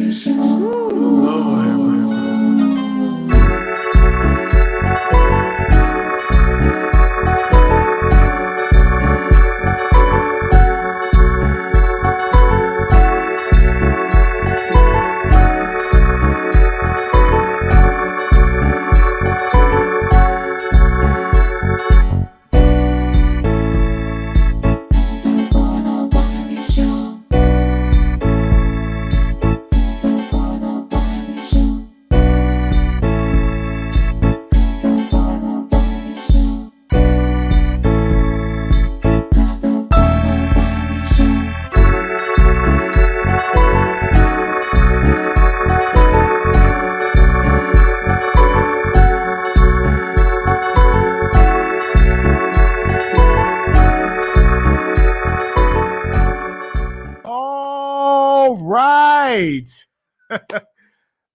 Lord have mercy. All right.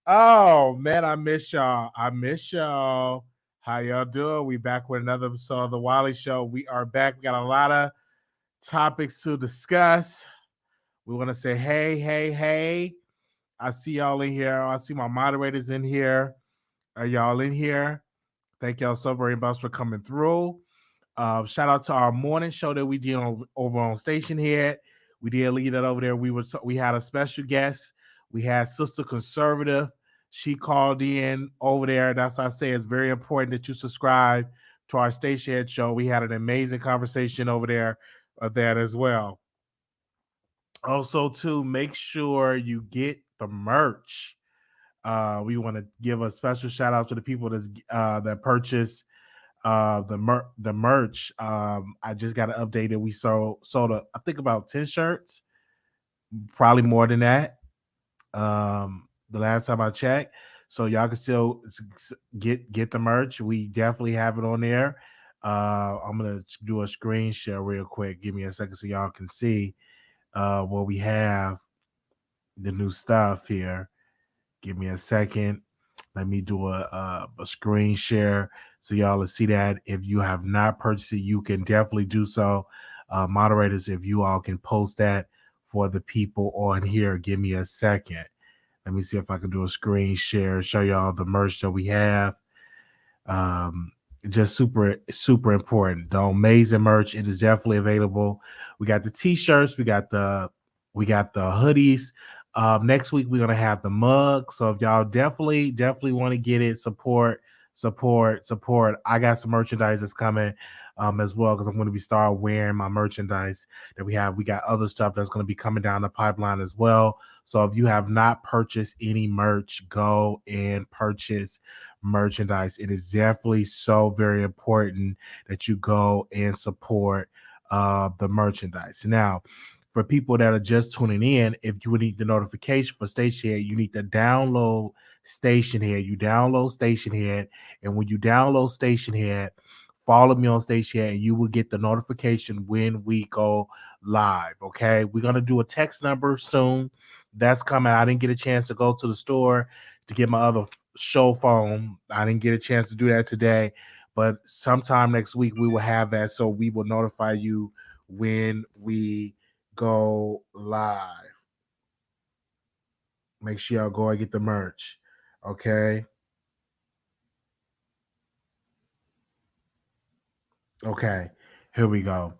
Oh man, I miss y'all. I miss y'all. How y'all doing? We back with another episode of the Wiley Show. We are back. We got a lot of topics to discuss. We want to say, hey. I see y'all in here. I see my moderators in here. Are y'all in here? Thank y'all so very much for coming through. Shout out to our morning show that we did over on Station Head. We did lead that over there. We had a special guest. We had Sister Conservative. She called in over there. That's why I say it's very important that you subscribe to our Station Head show. We had an amazing conversation over there of that as well. Also, to make sure you get the merch. We want to give a special shout out to the people that purchased the merch. I just got to update it. We sold I think about 10 shirts, probably more than that. The last time I checked. So y'all can still get the merch. We definitely have it on there. I'm gonna do a screen share real quick. Give me a second so y'all can see what we have, the new stuff here. Give me a second. Let me do a screen share so y'all will see that. If you have not purchased it, you can definitely do so. Moderators, if you all can post that for the people on here, give me a second. Let me see if I can do a screen share, show y'all the merch that we have. Just super important. The amazing merch. It is definitely available. We got the t-shirts. We got the hoodies. Next week we're gonna have the mug. So if y'all definitely want to get it, support. I got some merchandise that's coming as well because I'm going to be start wearing my merchandise that we have. We got other stuff that's going to be coming down the pipeline as well. So if you have not purchased any merch, go and purchase merchandise. It is definitely so very important that you go and support the merchandise. Now, for people that are just tuning in, if you need the notification for Station Head, you need to download Station Head. You download Station Head, and when you download Station Head, follow me on Station Head, and you will get the notification when we go live. Okay, we're gonna do a text number soon. That's coming. I didn't get a chance to go to the store to get my other show phone. I didn't get a chance to do that today, but sometime next week we will have that, so we will notify you when we go live. Make sure y'all go and get the merch. Okay. Okay. Here we go.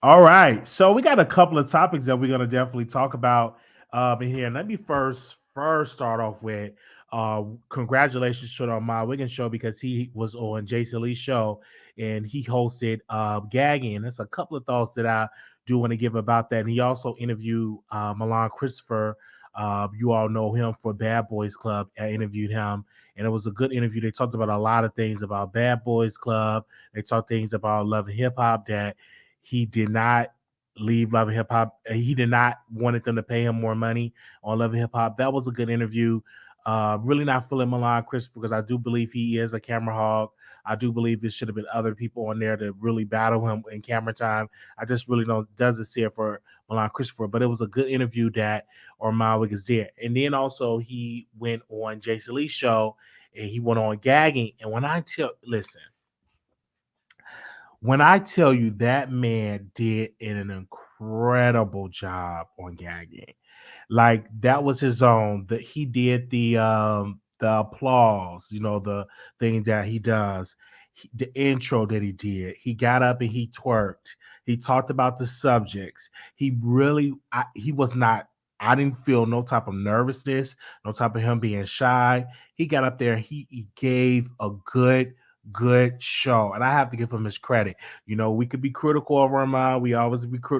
All right. So we got a couple of topics that we're gonna definitely talk about in here. Let me first start off with congratulations to the Armon Wiggins show because he was on Jason Lee's show and he hosted gagging. There's a couple of thoughts that I do want to give about that. And he also interviewed Milan Christopher. You all know him for Bad Boys Club. I interviewed him, and it was a good interview. They talked about a lot of things about Bad Boys Club. They talked things about Love and Hip Hop that he did not leave Love and Hip Hop. He did not wanted them to pay him more money on Love and Hip Hop. That was a good interview. Really not feeling Milan Christopher because I do believe he is a camera hog. I do believe there should have been other people on there to really battle him in camera time. I just really doesn't see it for Milan Christopher, but it was a good interview that Armon Wiggins did. And then also he went on Jason Lee's show and he went on gagging. And when I tell you that man did an incredible job on gagging. Like that was his own. That he did the applause, the thing that he does, the intro that he did. He got up and he twerked. He talked about the subjects. He was not. I didn't feel no type of nervousness, no type of him being shy. He got up there. He gave a good show, and I have to give him his credit. We could be critical of Armon.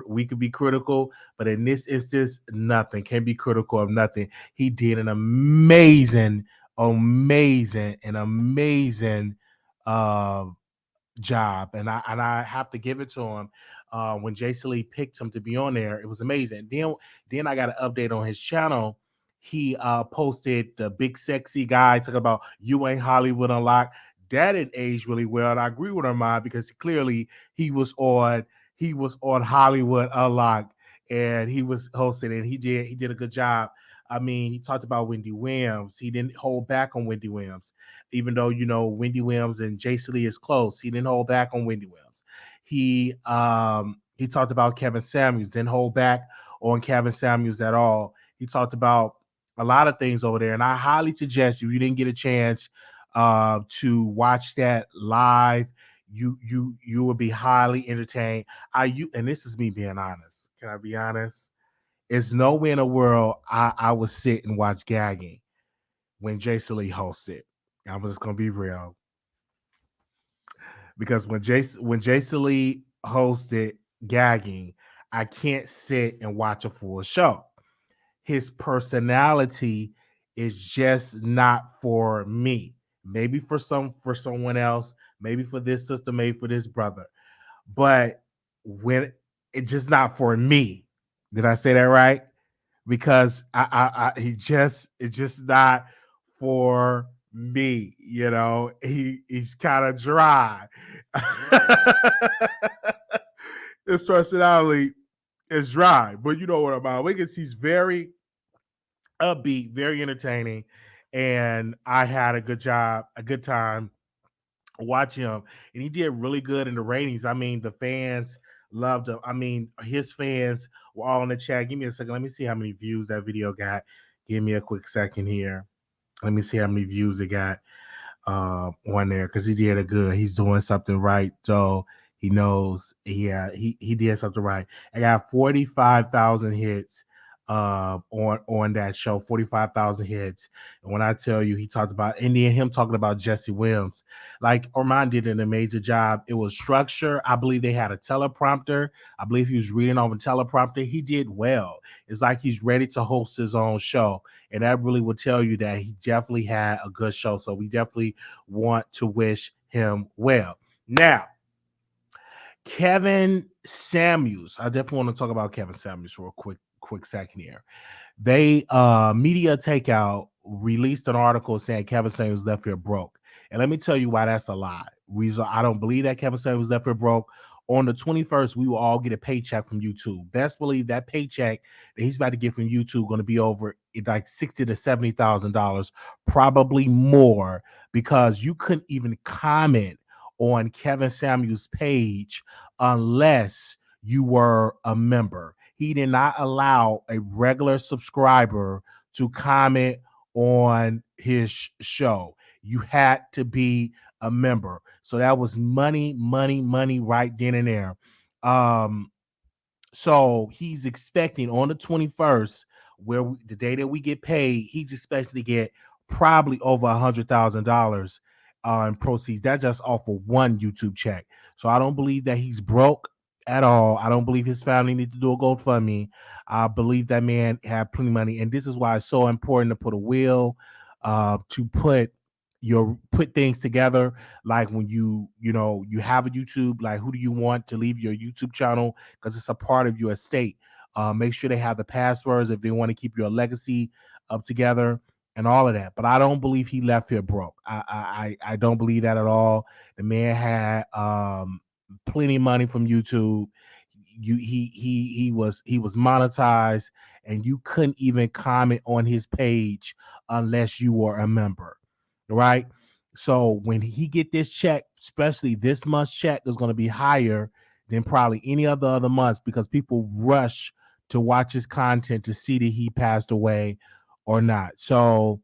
We could be critical, but in this instance, nothing can be critical of nothing. He did an amazing uh, job, and I have to give it to him. When Jason Lee picked him to be on there, it was amazing. Then I got an update on his channel. He posted the big sexy guy talking about you ain't Hollywood Unlocked. That didn't age really well, and I agree with Armand because clearly he was on Hollywood Unlocked, and he was hosting, and he did a good job. I mean, he talked about Wendy Williams. He didn't hold back on Wendy Williams, even though Wendy Williams and Jason Lee is close. He didn't hold back on Wendy Williams. He talked about Kevin Samuels, didn't hold back on Kevin Samuels at all. He talked about a lot of things over there, and I highly suggest if you didn't get a chance to watch that live, you will be highly entertained. And this is me being honest. Can I be honest? It's nowhere in the world I would sit and watch gagging when Jason Lee hosted. I'm just gonna be real, because when Jason Lee hosted gagging, I can't sit and watch a full show. His personality is just not for me. Maybe for someone else, maybe for this sister, maybe for this brother. But when it's just not for me. Did I say that right? Because it's just not for me. He's kind of dry. His personality is dry, but you know what about Wiggins? He's very upbeat, very entertaining, and I had a good time watching him, and he did really good in the ratings. I mean, the fans loved him. I mean, his fans were all in the chat. Give me a second. Let me see how many views that video got. Give me a quick second here. Let me see how many views it got on there, because he did a good. He's doing something right, so he knows. He did something right. I got 45,000 hits on that show. 45,000 hits. And when I tell you, he talked about, and then him talking about Jesse Williams, like Armand did an amazing job. It was structure. I believe they had a teleprompter. I believe he was reading off a teleprompter. He did well. It's like he's ready to host his own show, and that really will tell you that he definitely had a good show. So we definitely want to wish him well. Now, Kevin Samuels. I definitely want to talk about Kevin Samuels for a quick second here. They Media Takeout released an article saying Kevin Samuels left here broke. And let me tell you why that's a lie. Reason I don't believe that Kevin Samuels left here broke. On the 21st, we will all get a paycheck from YouTube. Best believe that paycheck that he's about to get from YouTube going to be over like $60,000 to $70,000, probably more, because you couldn't even comment on Kevin Samuels' page unless you were a member. He did not allow a regular subscriber to comment on his show. You had to be a member. So that was money right then and there. So he's expecting on the 21st, the day that we get paid, he's expecting to get probably over $100,000 in proceeds. That's just off of one YouTube check. So I don't believe that he's broke at all. I don't believe his family needs to do a GoFundMe. I believe that man had plenty of money, and this is why it's so important to put a will, to put things together. Like when you have a YouTube, like who do you want to leave your YouTube channel, because it's a part of your estate. Make sure they have the passwords if they want to keep your legacy up together and all of that. But I don't believe he left here broke. I don't believe that at all. The man had plenty of money from YouTube. He was monetized, and you couldn't even comment on his page unless you were a member, right? So when he get this check, especially this month's check, is going to be higher than probably any other months, because people rush to watch his content to see that he passed away or not. So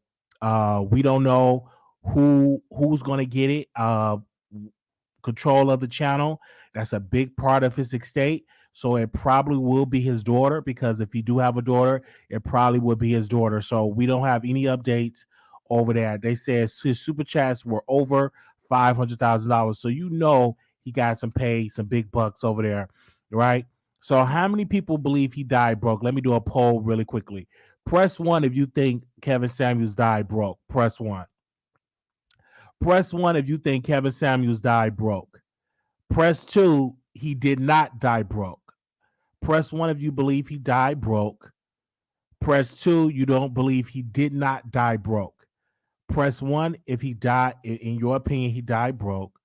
we don't know who's going to get it. Control of the channel. That's a big part of his estate. So it probably will be his daughter, because if he do have a daughter, it probably would be his daughter. So we don't have any updates over there. They said his super chats were over $500,000. So he got some big bucks over there, right? So how many people believe he died broke? Let me do a poll really quickly. Press 1 if you think Kevin Samuels died broke. Press 1. Press 1 if you think Kevin Samuels died broke. Press 2, he did not die broke. Press 1 if you believe he died broke. Press 2, you don't believe he did not die broke. Press 1 if he died, in your opinion, he died broke.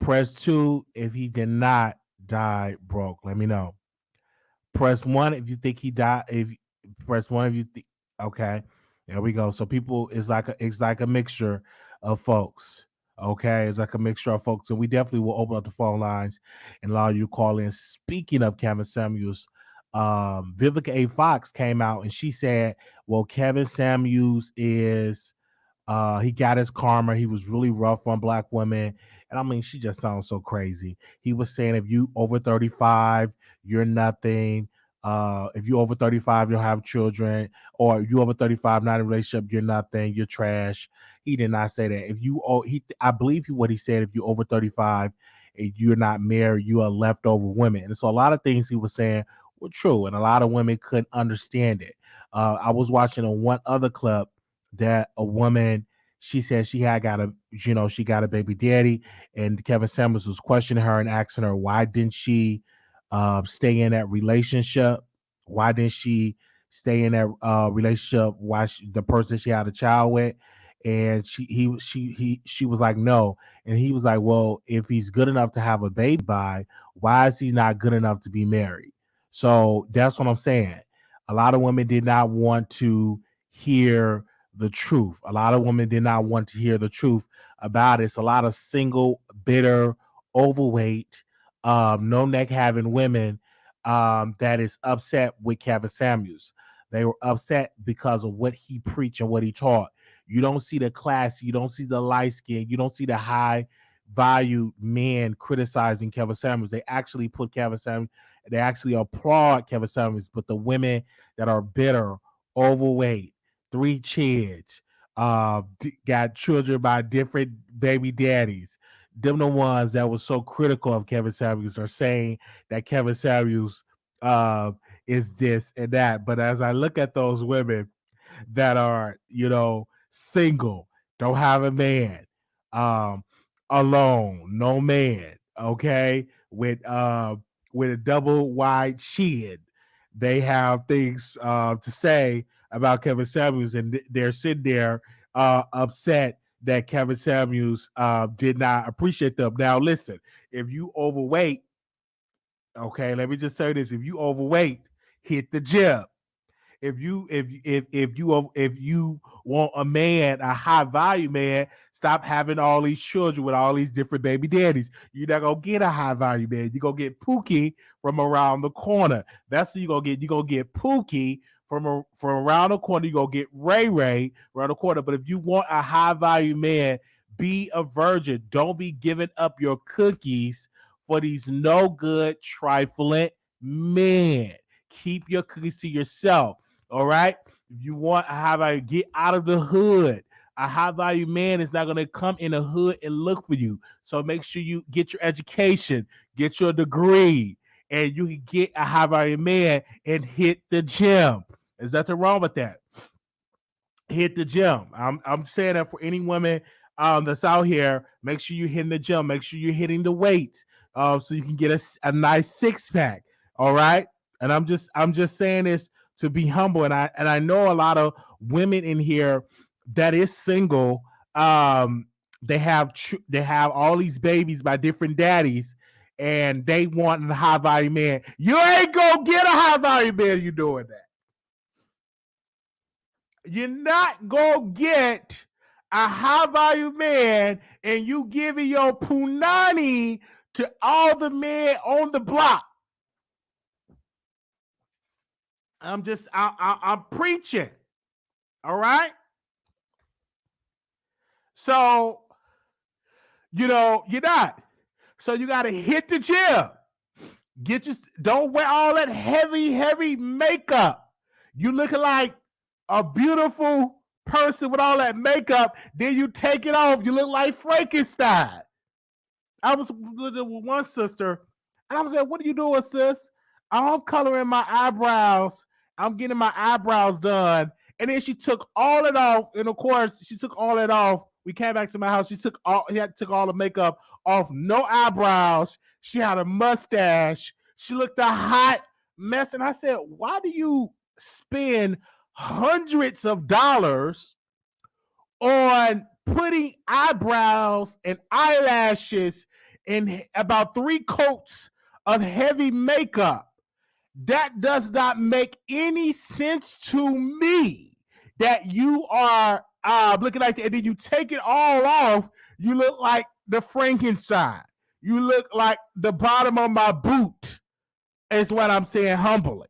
Press 2 if he did not die broke. Let me know. Press 1 if you think he died. Press 1 if you think, okay. There we go. So people, it's like a mixture of folks. Okay, it's like a mixture of folks, and we definitely will open up the phone lines and allow you to call in. Speaking of Kevin Samuels, Vivica A. Fox came out and she said, "Well, Kevin Samuels is he got his karma. He was really rough on black women." And I mean, she just sounds so crazy. He was saying, if you over 35, you're nothing. If you over 35, you'll have children, or if you over 35, not in a relationship, you're nothing, you're trash. He did not say that. I believe what he said, if you're over 35 and you're not married, you are leftover women. And so a lot of things he was saying were true, and a lot of women couldn't understand it. I was watching one other clip that a woman, she said she got a baby daddy, and Kevin Samuels was questioning her and asking her, why didn't she stay in that relationship? Why didn't she stay in that relationship? The person she had a child with? And she was like, no. And he was like, well, if he's good enough to have a baby by, why is he not good enough to be married? So that's what I'm saying. A lot of women did not want to hear the truth. A lot of women did not want to hear the truth about it. It's a lot of single, bitter, overweight, no neck having women that is upset with Kevin Samuels. They were upset because of what he preached and what he taught. You don't see the class, you don't see the light skin, you don't see the high value men criticizing Kevin Samuels. They actually put Kevin Samuels, they actually applaud Kevin Samuels, but the women that are bitter, overweight, 3 kids, got children by different baby daddies, them the ones that was so critical of Kevin Samuels are saying that Kevin Samuels is this and that. But as I look at those women that are, single, don't have a man, um, alone, no man, okay, with a double wide chin, they have things to say about Kevin Samuels, and they're sitting there upset that Kevin Samuels did not appreciate them. Now, listen, if you overweight, okay, let me just say this: if you overweight, hit the gym. If you want a man, a high value man, stop having all these children with all these different baby daddies. You're not gonna get a high value man. You're gonna get Pookie from around the corner. That's what you're gonna get. You're gonna get Pookie from around the corner. You're gonna get Ray around the corner. But if you want a high value man, be a virgin. Don't be giving up your cookies for these no good trifling men. Keep your cookies to yourself. All right. If you want a high value, get out of the hood. A high value man is not going to come in the hood and look for you. So make sure you get your education, get your degree, and you can get a high value man and hit the gym. There's nothing wrong with that. Hit the gym. I'm saying that for any woman that's out here, make sure you're hitting the gym. Make sure you're hitting the weights so you can get a nice 6-pack. All right. And I'm just saying this to be humble, and I know a lot of women in here that is single. They have all these babies by different daddies, and they want a high value man. You ain't gonna get a high value man. You doing that? You're not gonna get a high value man, and you giving your punani to all the men on the block. I'm preaching. All right. So, you're not. So you got to hit the gym. Don't wear all that heavy makeup. You looking like a beautiful person with all that makeup. Then you take it off. You look like Frankenstein. I was with one sister, and I was like, "What are you doing, sis?" I'm coloring my eyebrows. I'm getting my eyebrows done. And then she took all it off. And of course, she took all it off. We came back to my house. She took all the makeup off. No eyebrows. She had a mustache. She looked a hot mess. And I said, "Why do you spend hundreds of dollars on putting eyebrows and eyelashes and about 3 coats of heavy makeup? That does not make any sense to me, that you are looking like that. And then you take it all off, you look like the Frankenstein. You look like the bottom of my boot, is what I'm saying humbly.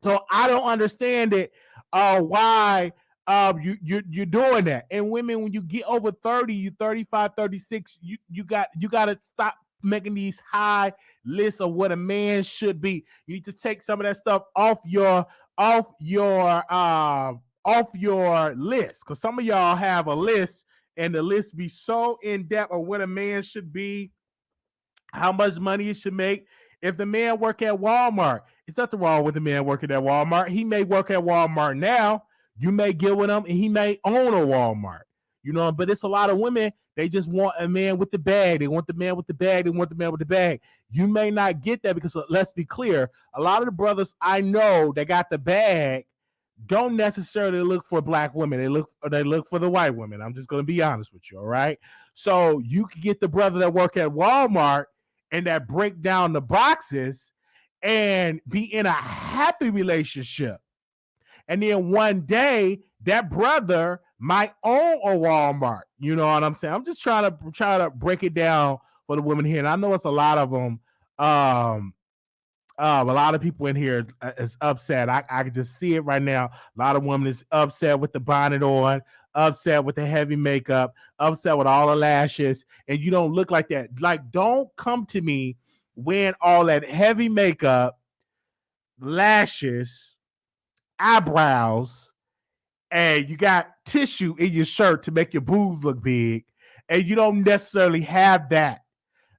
So I don't understand it, why you're doing that. And women, when you get over 30, you 35, 36, you got to stop making these high lists of what a man should be. You need to take some of that stuff off your list, because some of y'all have a list, and the list be so in depth of what a man should be, how much money it should make. If the man work at Walmart, it's nothing wrong with the man working at Walmart. He may work at Walmart now. You may get with him, and he may own a Walmart. But it's a lot of women. They just want a man with the bag. They want the man with the bag. They want the man with the bag. You may not get that, because let's be clear, a lot of the brothers I know that got the bag don't necessarily look for black women. They look for the white women. I'm just going to be honest with you, all right? So you can get the brother that work at Walmart and that break down the boxes and be in a happy relationship. And then one day that brother might own a Walmart. You know what I'm saying? I'm just trying to break it down for the women here. And I know it's a lot of them. A lot of people in here is upset. I can just see it right now. A lot of women is upset with the bonnet on, upset with the heavy makeup, upset with all the lashes, and you don't look like that. Like, don't come to me wearing all that heavy makeup, lashes, eyebrows, and you got tissue in your shirt to make your boobs look big, and you don't necessarily have that.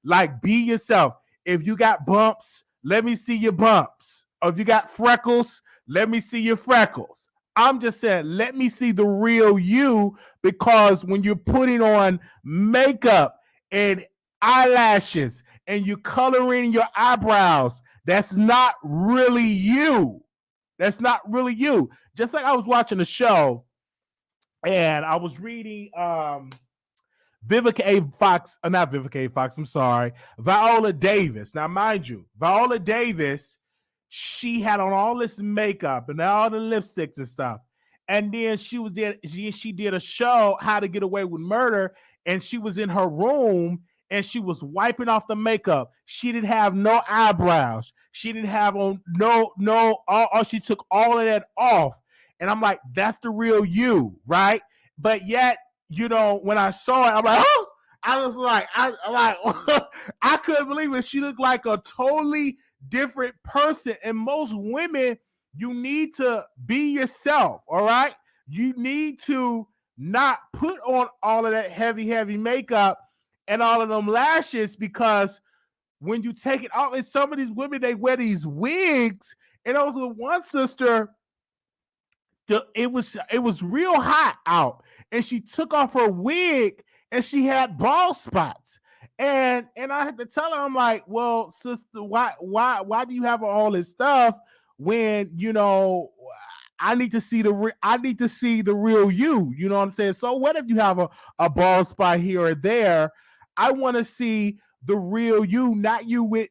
Like, be yourself. If you got bumps, let me see your bumps. Or if you got freckles, let me see your freckles. I'm just saying, let me see the real you, because when you're putting on makeup and eyelashes and you coloring your eyebrows, that's not really you. That's not really you. Just like I was watching a show and I was reading Vivica A. Fox, not Vivica A. Fox, I'm sorry, Viola Davis. Now, mind you, Viola Davis, she had on all this makeup and all the lipsticks and stuff. And then she did a show, How to Get Away with Murder, and she was in her room and she was wiping off the makeup. She didn't have no eyebrows. She didn't have on she took all of that off. And I'm like, that's the real you, right? But yet, when I saw it, I'm like, oh, I was like, I couldn't believe it. She looked like a totally different person. And most women, you need to be yourself, all right? You need to not put on all of that heavy makeup and all of them lashes, because when you take it off, and some of these women, they wear these wigs. And also one sister, it was real hot out, and she took off her wig and she had bald spots. And I had to tell her, I'm like, well, sister, why do you have all this stuff when I need to see the real you? You know what I'm saying? So what if you have a bald spot here or there? I want to see the real you, not you with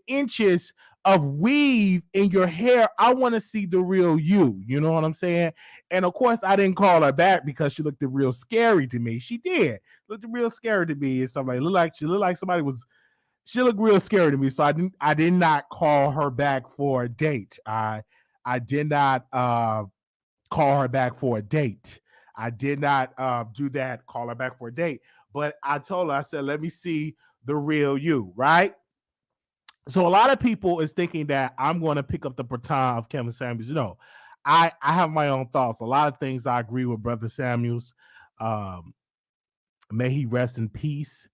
inches of weave in your hair. I want to see the real you. You know what I'm saying? And of course, I didn't call her back because she looked real scary to me. She did look real scary to me. And somebody she looked like somebody was she looked real scary to me. So I did not call her back for a date. I did not call her back for a date. I did not do that, call her back for a date. But I told her, I said, let me see the real you, right? So a lot of people is thinking that I'm going to pick up the baton of Kevin Samuels. No, I have my own thoughts. A lot of things I agree with Brother Samuels. Um, may he rest in peace.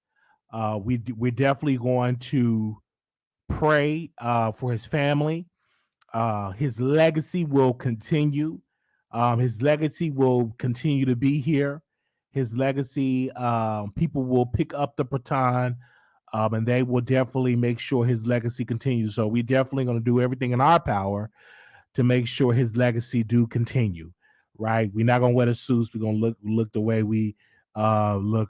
We're definitely going to pray for his family. His legacy will continue. His legacy will continue to be here. His legacy, people will pick up the baton, and they will definitely make sure his legacy continues. So we're definitely going to do everything in our power to make sure his legacy do continue. Right? We're not going to wear the suits. We're going to look the way we look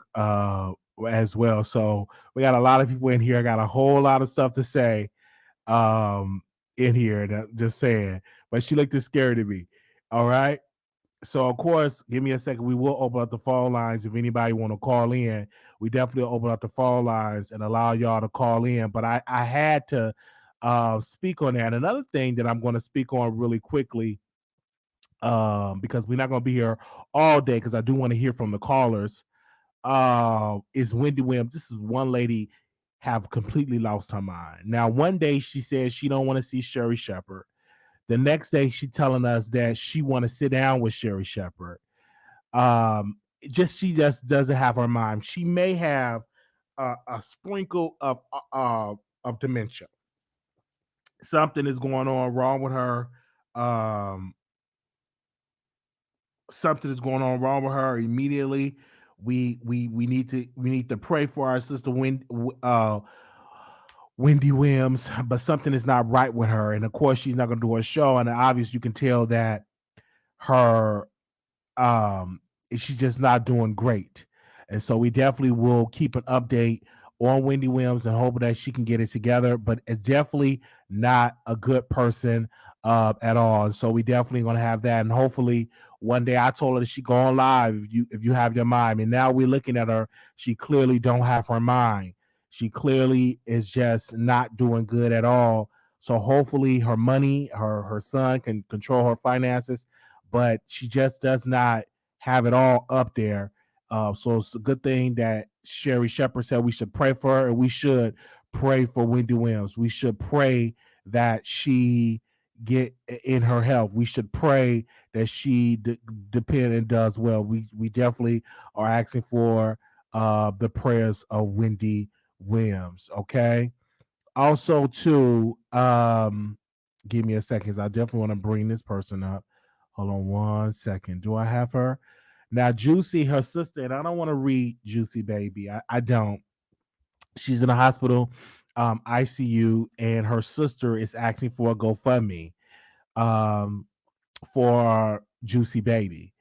as well. So we got a lot of people in here. I got a whole lot of stuff to say um in here, just saying, but she looked scared to me. All right, so of course, give me a second, we will open up the phone lines. If anybody want to call in, we definitely open up the phone lines and allow y'all to call in. But I had to speak on that. Another thing that I'm going to speak on really quickly, because we're not going to be here all day, because I do want to hear from the callers, is Wendy Williams. This is one lady have completely lost her mind. Now, one day she says she don't want to see Sherry Shepherd. The next day she telling us that she want to sit down with Sherry Shepherd. She just doesn't have her mind. She may have a sprinkle of dementia. Something is going on wrong with her. Um, Something is going on wrong with her immediately. We need to pray for our sister Wendy Williams, but something is not right with her. And of course, she's not going to do a show. And obviously, you can tell that her um she's just not doing great. And so we definitely will keep an update on Wendy Williams and hope that she can get it together. But it's definitely not a good person at all. And so we definitely gonna have that. And hopefully one day, I told her that she go on live if you have your mind. And now we're looking at her. She clearly don't have her mind. She clearly is just not doing good at all. So hopefully her money, her son can control her finances, but she just does not have it all up there. So it's a good thing that Sherry Shepherd said we should pray for her, and we should pray for Wendy Williams. We should pray that she get in her health. We should pray that she depend and does well. We definitely are asking for the prayers of Wendy Williams. Okay. Also, too, give me a second. I definitely want to bring this person up. Hold on one second. Do I have her? Now, Juicy, her sister, and I don't want to read Juicy Baby. I don't. She's in the hospital, ICU, and her sister is asking for a GoFundMe um, for Juicy Baby.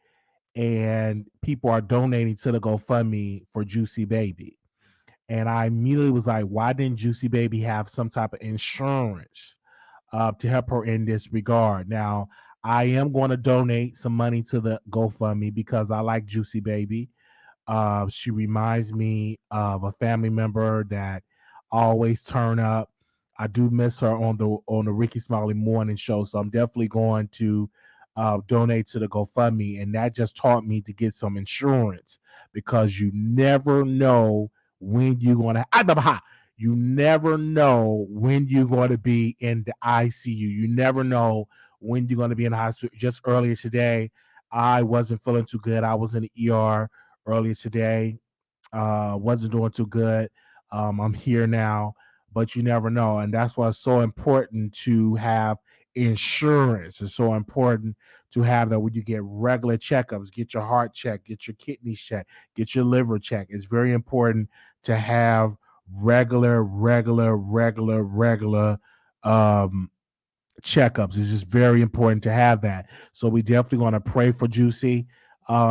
And people are donating to the GoFundMe for Juicy Baby. And I immediately was like, why didn't Juicy Baby have some type of insurance to help her in this regard? Now, I am going to donate some money to the GoFundMe because I like Juicy Baby. She reminds me of a family member that always turn up. I do miss her on the Ricky Smiley morning show, so I'm definitely going to donate to the GoFundMe, and that just taught me to get some insurance because you never know when you're going to. You never know when you're going to be in the ICU. You never know when you're going to be in the hospital. Just earlier today, I wasn't feeling too good. I was in the ER earlier today. Wasn't doing too good. I'm here now, but you never know. And that's why it's so important to have insurance. It's so important to have that when you get regular checkups, get your heart checked, get your kidneys checked, get your liver checked. It's very important to have regular um checkups. It's just very important to have that. So we definitely want to pray for Juicy,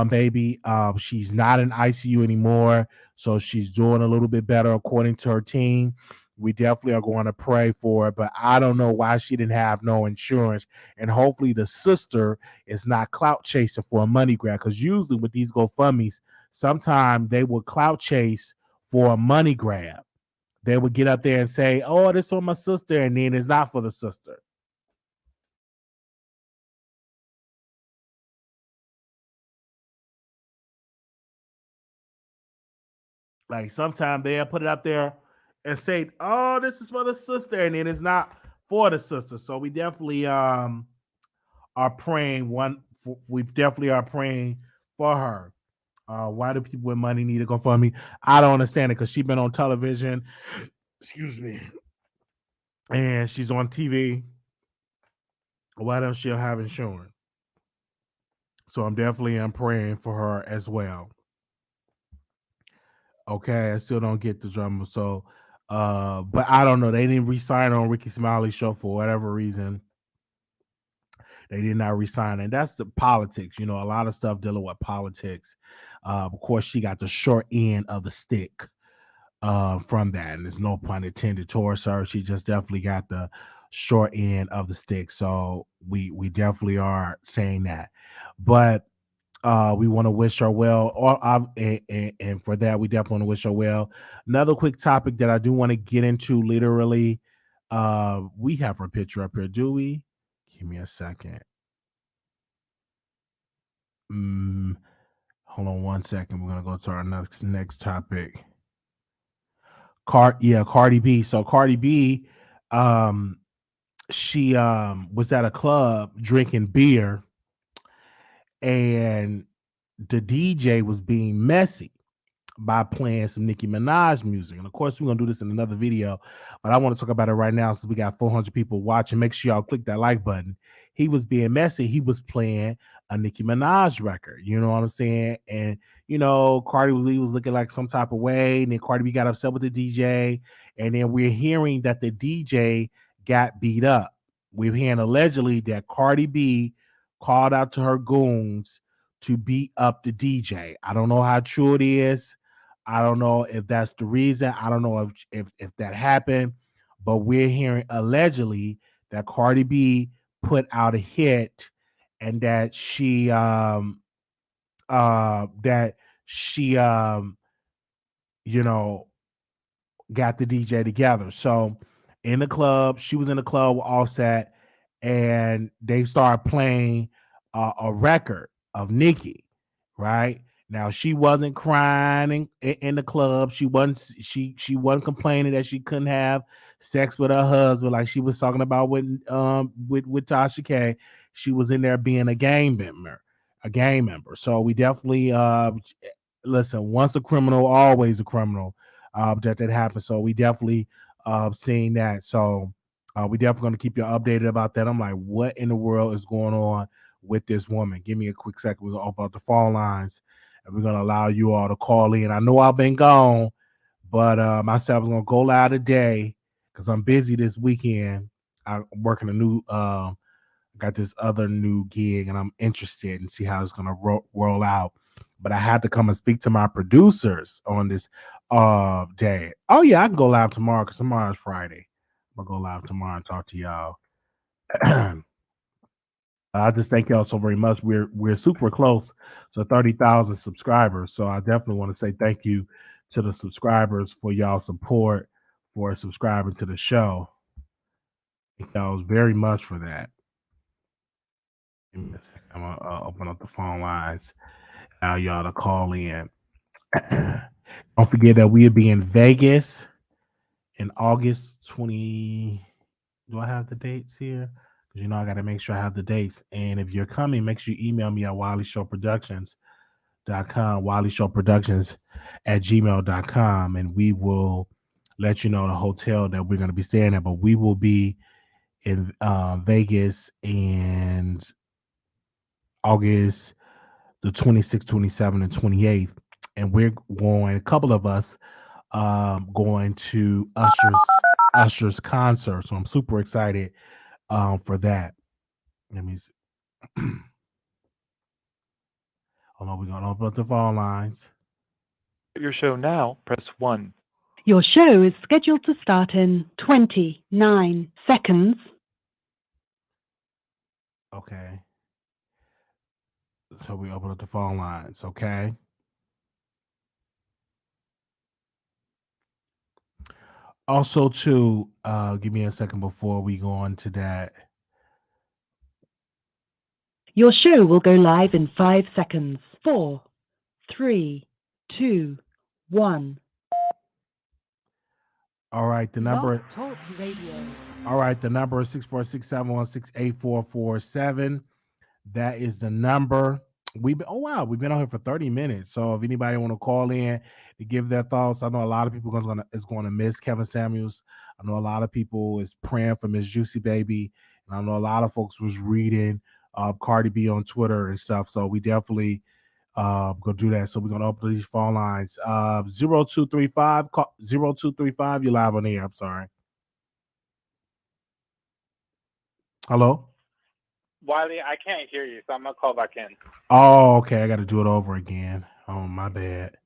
baby. She's not in ICU anymore, so she's doing a little bit better according to her team. We definitely are going to pray for her, but I don't know why she didn't have no insurance. And hopefully the sister is not clout chasing for a money grab, because usually with these GoFundMes, sometimes they will clout chase for a money grab. they would get up there and say, "Oh, this for my sister," and then it's not for the sister. Like sometimes they'll put it out there and say, "Oh, this is for the sister," and then it's not for the sister. So we definitely are praying we definitely are praying for her. Why do people with money need to go for me? I don't understand it because she's been on television, excuse me, and she's on TV. Why don't she have insurance? So I'm praying for her as well. Okay, I still don't get the drama. So, but I don't know. They didn't resign on Ricky Smiley show for whatever reason. They did not resign, and that's the politics. You know, a lot of stuff dealing with politics. Of course, she got the short end of the stick from that, and there's no pun intended towards her. She just definitely got the short end of the stick. So we definitely are saying that, but we want to wish her well, and for that, we definitely want to wish her well. Another quick topic that I do want to get into, literally, we have her picture up here, do we? Give me a second. Mm, hold on one second. We're gonna go to our next topic. Cardi B. So Cardi B, um, she was at a club drinking beer, and the DJ was being messy by playing some Nicki Minaj music. And of course, we're gonna do this in another video, but I want to talk about it right now since we got 400 people watching. Make sure y'all click that like button. He was being messy. He was playing a Nicki Minaj record. You know what I'm saying? And Cardi was looking like some type of way, and then Cardi B got upset with the DJ, and then we're hearing that the DJ got beat up. We're hearing allegedly that Cardi B called out to her goons to beat up the DJ. I don't know how true it is. I don't know if that's the reason. I don't know if that happened, but we're hearing allegedly that Cardi B put out a hit, and that she you know got the DJ together. So in the club, she was in the club with Offset, and they started playing a record of Nicki. Right now, she wasn't crying in the club. She wasn't complaining that she couldn't have sex with her husband like she was talking about with Tasha K. She was in there being a gang member, So we definitely listen. Once a criminal, always a criminal. That happened. So we definitely seeing that. So we definitely going to keep you updated about that. I'm like, what in the world is going on with this woman? Give me a quick second. We're going to open up the phone lines, and we're going to allow you all to call in. I know I've been gone, but I said I was going to go live today because I'm busy this weekend. I'm working a new got this other new gig, and I'm interested and see how it's going to roll out. But I had to come and speak to my producers on this day. Oh yeah, I can go live tomorrow because tomorrow's Friday. I'm gonna go live tomorrow and talk to y'all. I just thank y'all so very much. We're super close to 30,000 subscribers, so I definitely want to say thank you to the subscribers for y'all support, for subscribing to the show. Thank y'all very much for that. Give me a second. I'm gonna open up the phone lines. Allow y'all to call in. Don't forget that we'll be in Vegas in August 20. Do I have the dates here? Because I got to make sure I have the dates. And if you're coming, make sure you email me at WileyShowProductions.com, WileyShowProductions at gmail.com, and we will let you know the hotel that we're going to be staying at. But we will be in Vegas and August the 26th, 27th, and 28th. And we're going, a couple of us, going to Usher's concert. So I'm super excited for that. Let me see. Hold on, we're going to open up the phone lines. Your show now, press 1. Your show is scheduled to start in 29 seconds. Okay. So we open up the phone lines, okay? Also, too, give me a second before we go on to that. Your show will go live in 5 seconds. 4, 3, 2, 1. All right, the number. Blog Talk Radio. All right, the number is 646-716-8447. That is the number. We've been we've been on here for 30 minutes. So if anybody want to call in to give their thoughts, I know a lot of people is going to miss Kevin Samuels. I know a lot of people is praying for Miss Juicy Baby, and I know a lot of folks was reading Cardi B on Twitter and stuff. So we definitely gonna do that. So we're gonna open these phone lines. 0235 0235. You're live on the air. I'm sorry. Hello. Wiley, I can't hear you, so I'm gonna call back in. Oh, okay. I got to do it over again. Oh, my bad.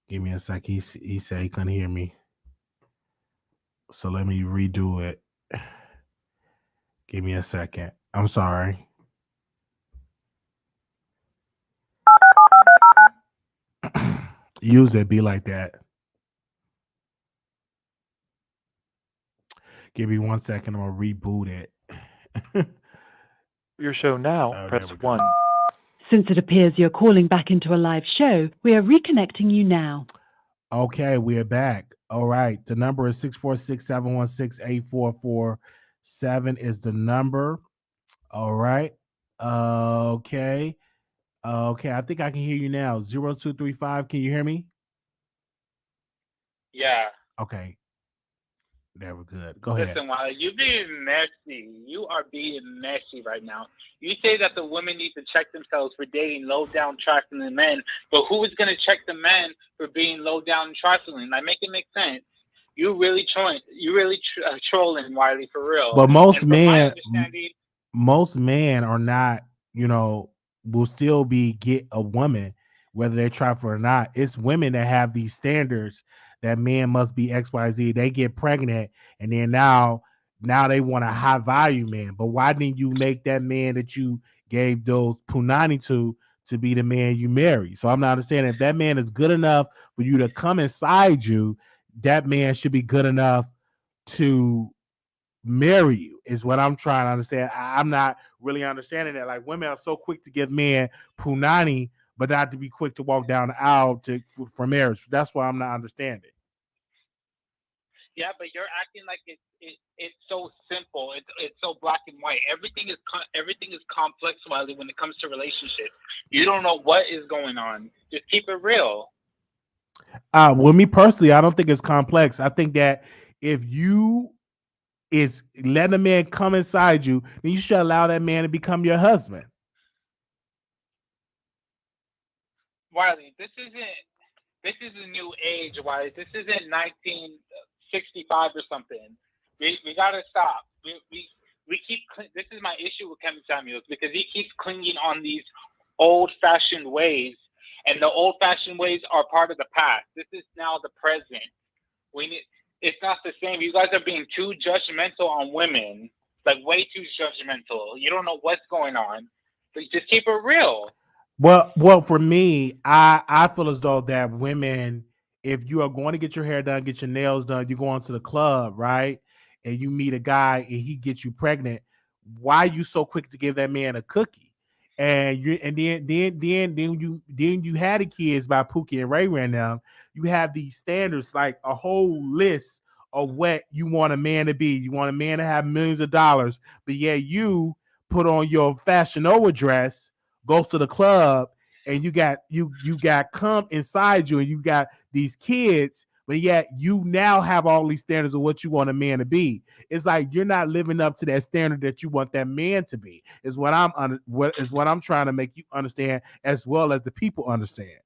Give me a sec. He said he couldn't hear me. So let me redo it. Give me a second. I'm sorry. Use it. Be like that. Give me 1 second. I'm going to reboot it. Your show now, press there we go. 1. Since it appears you're calling back into a live show, we are reconnecting you now. Okay, we are back. All right. The number is 646-716-8447 is the number. All right. Okay. Okay. I think I can hear you now. 0235. Can you hear me? Yeah. Okay. There we're good. Go ahead. Listen, Wiley, you're being messy. You are being messy right now. You say that the women need to check themselves for dating low-down trifling men, but who is going to check the men for being low-down trifling? Like, make it make sense. You really trolling. Trolling, Wiley, for real. But most And from my men, understanding, most men are not, will still get a woman, whether they try for it or not. It's women that have these standards that men must be XYZ. They get pregnant, and then now they want a high value man. But why didn't you make that man that you gave those punani to be the man you marry? So I'm not understanding. If that man is good enough for you to come inside you, that man should be good enough to marry you, is what I'm trying to understand. I'm not really understanding that. Like, women are so quick to give men punani, but not to be quick to walk down the aisle for marriage. That's why I'm not understanding. yeah, but you're acting like it's so simple. It's so black and white. Everything is complex, Wiley, when it comes to relationships. You don't know what is going on. Just keep it real. Well, me personally, I don't think it's complex. I think that if you is letting a man come inside you, then you should allow that man to become your husband. Wiley, this is a new age, Wiley. This isn't 1965 or something. We gotta stop. We keep. This is my issue with Kevin Samuels, because he keeps clinging on these old-fashioned ways, and the old-fashioned ways are part of the past. This is now the present. It's not the same. You guys are being too judgmental on women, like way too judgmental. You don't know what's going on. So just keep it real. Well, for me, I feel as though that women, if you are going to get your hair done, get your nails done, you go into the club, right? And you meet a guy and he gets you pregnant. Why are you so quick to give that man a cookie? And then you had the kids by Pookie and Ray Ray now. You have these standards, like a whole list of what you want a man to be. You want a man to have millions of dollars, but yeah, you put on your Fashion Nova dress, goes to the club, and you got come inside you, and you got these kids, but yet you now have all these standards of what you want a man to be. It's like you're not living up to that standard that you want that man to be. Is what I'm trying to make you understand, as well as the people understand.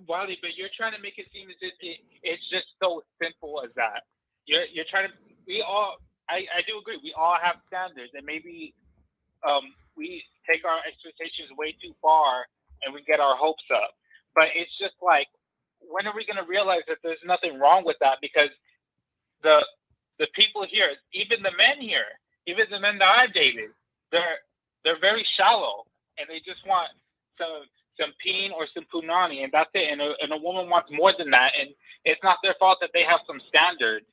Wiley, but you're trying to make it seem as if it's just so simple as that. You're trying to. I do agree. We all have standards, and maybe we take our expectations way too far, and we get our hopes up. But it's just like, when are we going to realize that there's nothing wrong with that? Because the people here, even the men here, even the men that I've dated, they're very shallow, and they just want some peen or some punani, and that's it. And a woman wants more than that, and it's not their fault that they have some standards.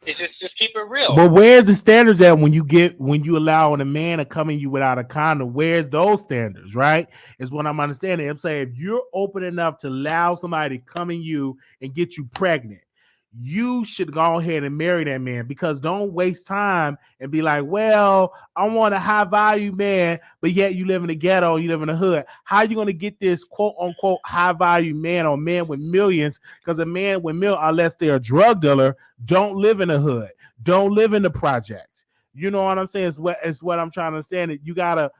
It's just keep it real. But where's the standards at when you allow a man to come in you without a condom? Where's those standards, right? Is what I'm understanding. I'm saying if you're open enough to allow somebody to come in you and get you pregnant, you should go ahead and marry that man, because don't waste time and be like, well, I want a high value man, but yet you live in the ghetto, you live in the hood. How are you going to get this quote unquote high value man or man with millions? Because a man with millions, unless they're a drug dealer, don't live in the hood, don't live in the projects. You know what I'm saying? It's what I'm trying to understand. That you got to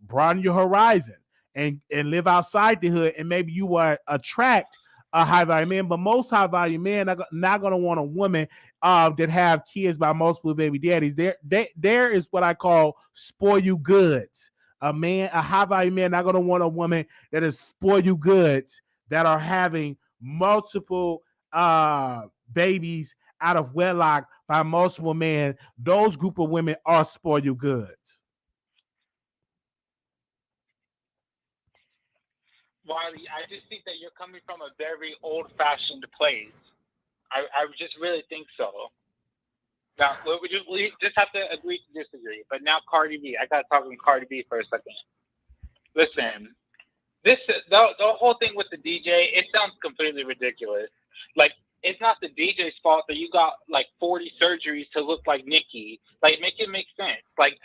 broaden your horizon and live outside the hood, and maybe you will attract a high value man, but most high value men are not going to want a woman that have kids by multiple baby daddies. There is what I call spoil you goods. A high value man not going to want a woman that is spoil you goods, that are having multiple babies out of wedlock by multiple men. Those group of women are spoil you goods. Wiley, I just think that you're coming from a very old-fashioned place. I just really think so. Now, we just have to agree to disagree. But now Cardi B. I got to talk with Cardi B for a second. Listen, the whole thing with the DJ, it sounds completely ridiculous. Like, it's not the DJ's fault that you got, like, 40 surgeries to look like Nicki. Like, make it make sense. Like,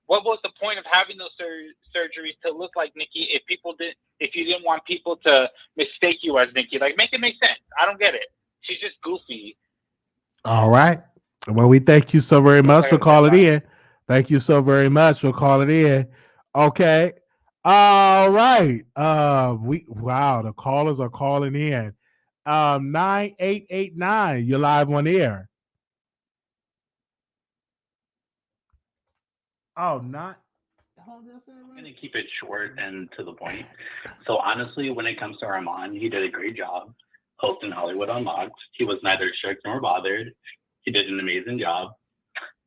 what was the point of having those surgeries to look like Nicki if you didn't want people to mistake you as Nicki? Like, make it make sense. I don't get it. She's just goofy. All right. Well, we thank you so very much for calling in. Thank you so very much for calling in. Okay. All right. The callers are calling in. 9889. You're live on air. Oh, not. I'm going to keep it short and to the point. So honestly, when it comes to Armon, he did a great job hosting Hollywood Unlocked. He was neither shook nor bothered. He did an amazing job.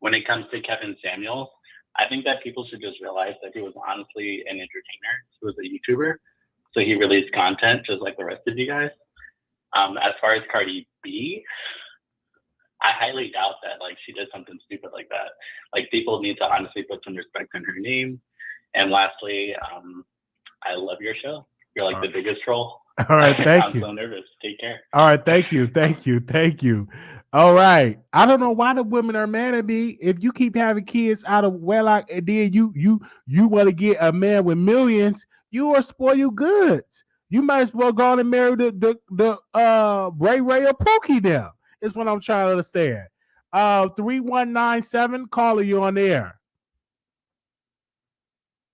When it comes to Kevin Samuels, I think that people should just realize that he was honestly an entertainer. He was a YouTuber. So he released content just like the rest of you guys. As far as Cardi B, I highly doubt that like she did something stupid like that. Like people need to honestly put some respect on her name. And lastly, I love your show. You're like the biggest troll. All right, thank you. I'm so nervous. Take care. All right, thank you. All right. I don't know why the women are mad at me. If you keep having kids out of wedlock and then you want to get a man with millions, you are spoiled goods. You might as well go on and marry the Ray or Pookie now. Is what I'm trying to understand. 3197, caller, you on there.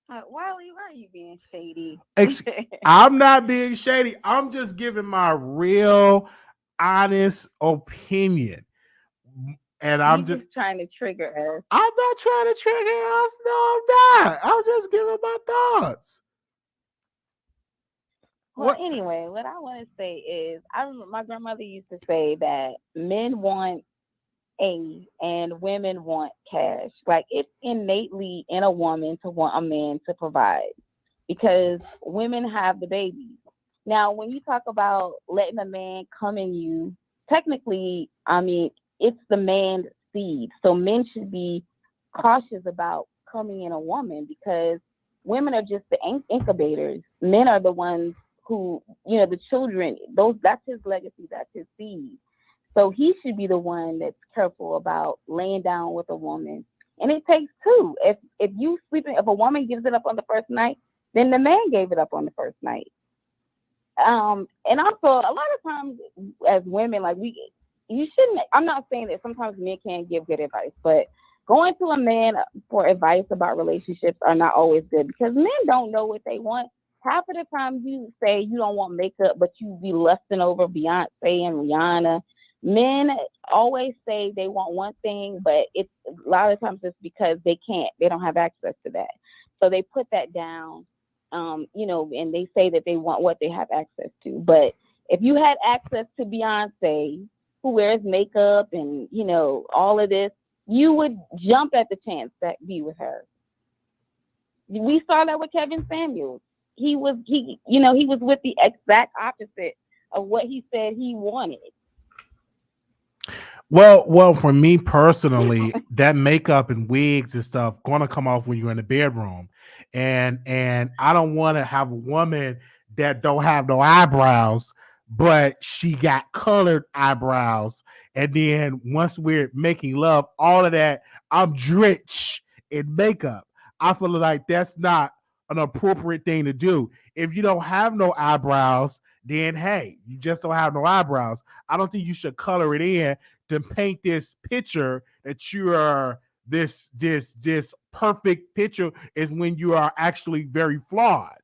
Wiley, why are you being shady? I'm not being shady. I'm just giving my real, honest opinion. And I'm just trying to trigger us. I'm not trying to trigger us. No, I'm not. I'm just giving my thoughts. Well, anyway, what I want to say is, my grandmother used to say that men want A and women want cash. Like, it's innately in a woman to want a man to provide, because women have the baby. Now, when you talk about letting a man come in you, technically, I mean, it's the man's seed. So men should be cautious about coming in a woman, because women are just the incubators. Men are the ones who, the children, that's his legacy, that's his seed. So he should be the one that's careful about laying down with a woman. And it takes two. If a woman gives it up on the first night, then the man gave it up on the first night. And also, a lot of times as women, like you shouldn't, I'm not saying that sometimes men can't give good advice, but going to a man for advice about relationships are not always good, because men don't know what they want. Half of the time you say you don't want makeup, but you be lusting over Beyonce and Rihanna. Men always say they want one thing, but it's a lot of times it's because they don't have access to that. So they put that down, and they say that they want what they have access to. But if you had access to Beyonce, who wears makeup and, all of this, you would jump at the chance to be with her. We saw that with Kevin Samuels. he was with the exact opposite of what he said he wanted. Well, for me personally, that makeup and wigs and stuff gonna come off when you're in the bedroom, and I don't want to have a woman that don't have no eyebrows, but she got colored eyebrows, and then once we're making love, all of that, I'm drenched in makeup. I feel like that's not an appropriate thing to do. If you don't have no eyebrows, then hey, you just don't have no eyebrows. I don't think you should color it in to paint this picture that you are this perfect picture is when you are actually very flawed.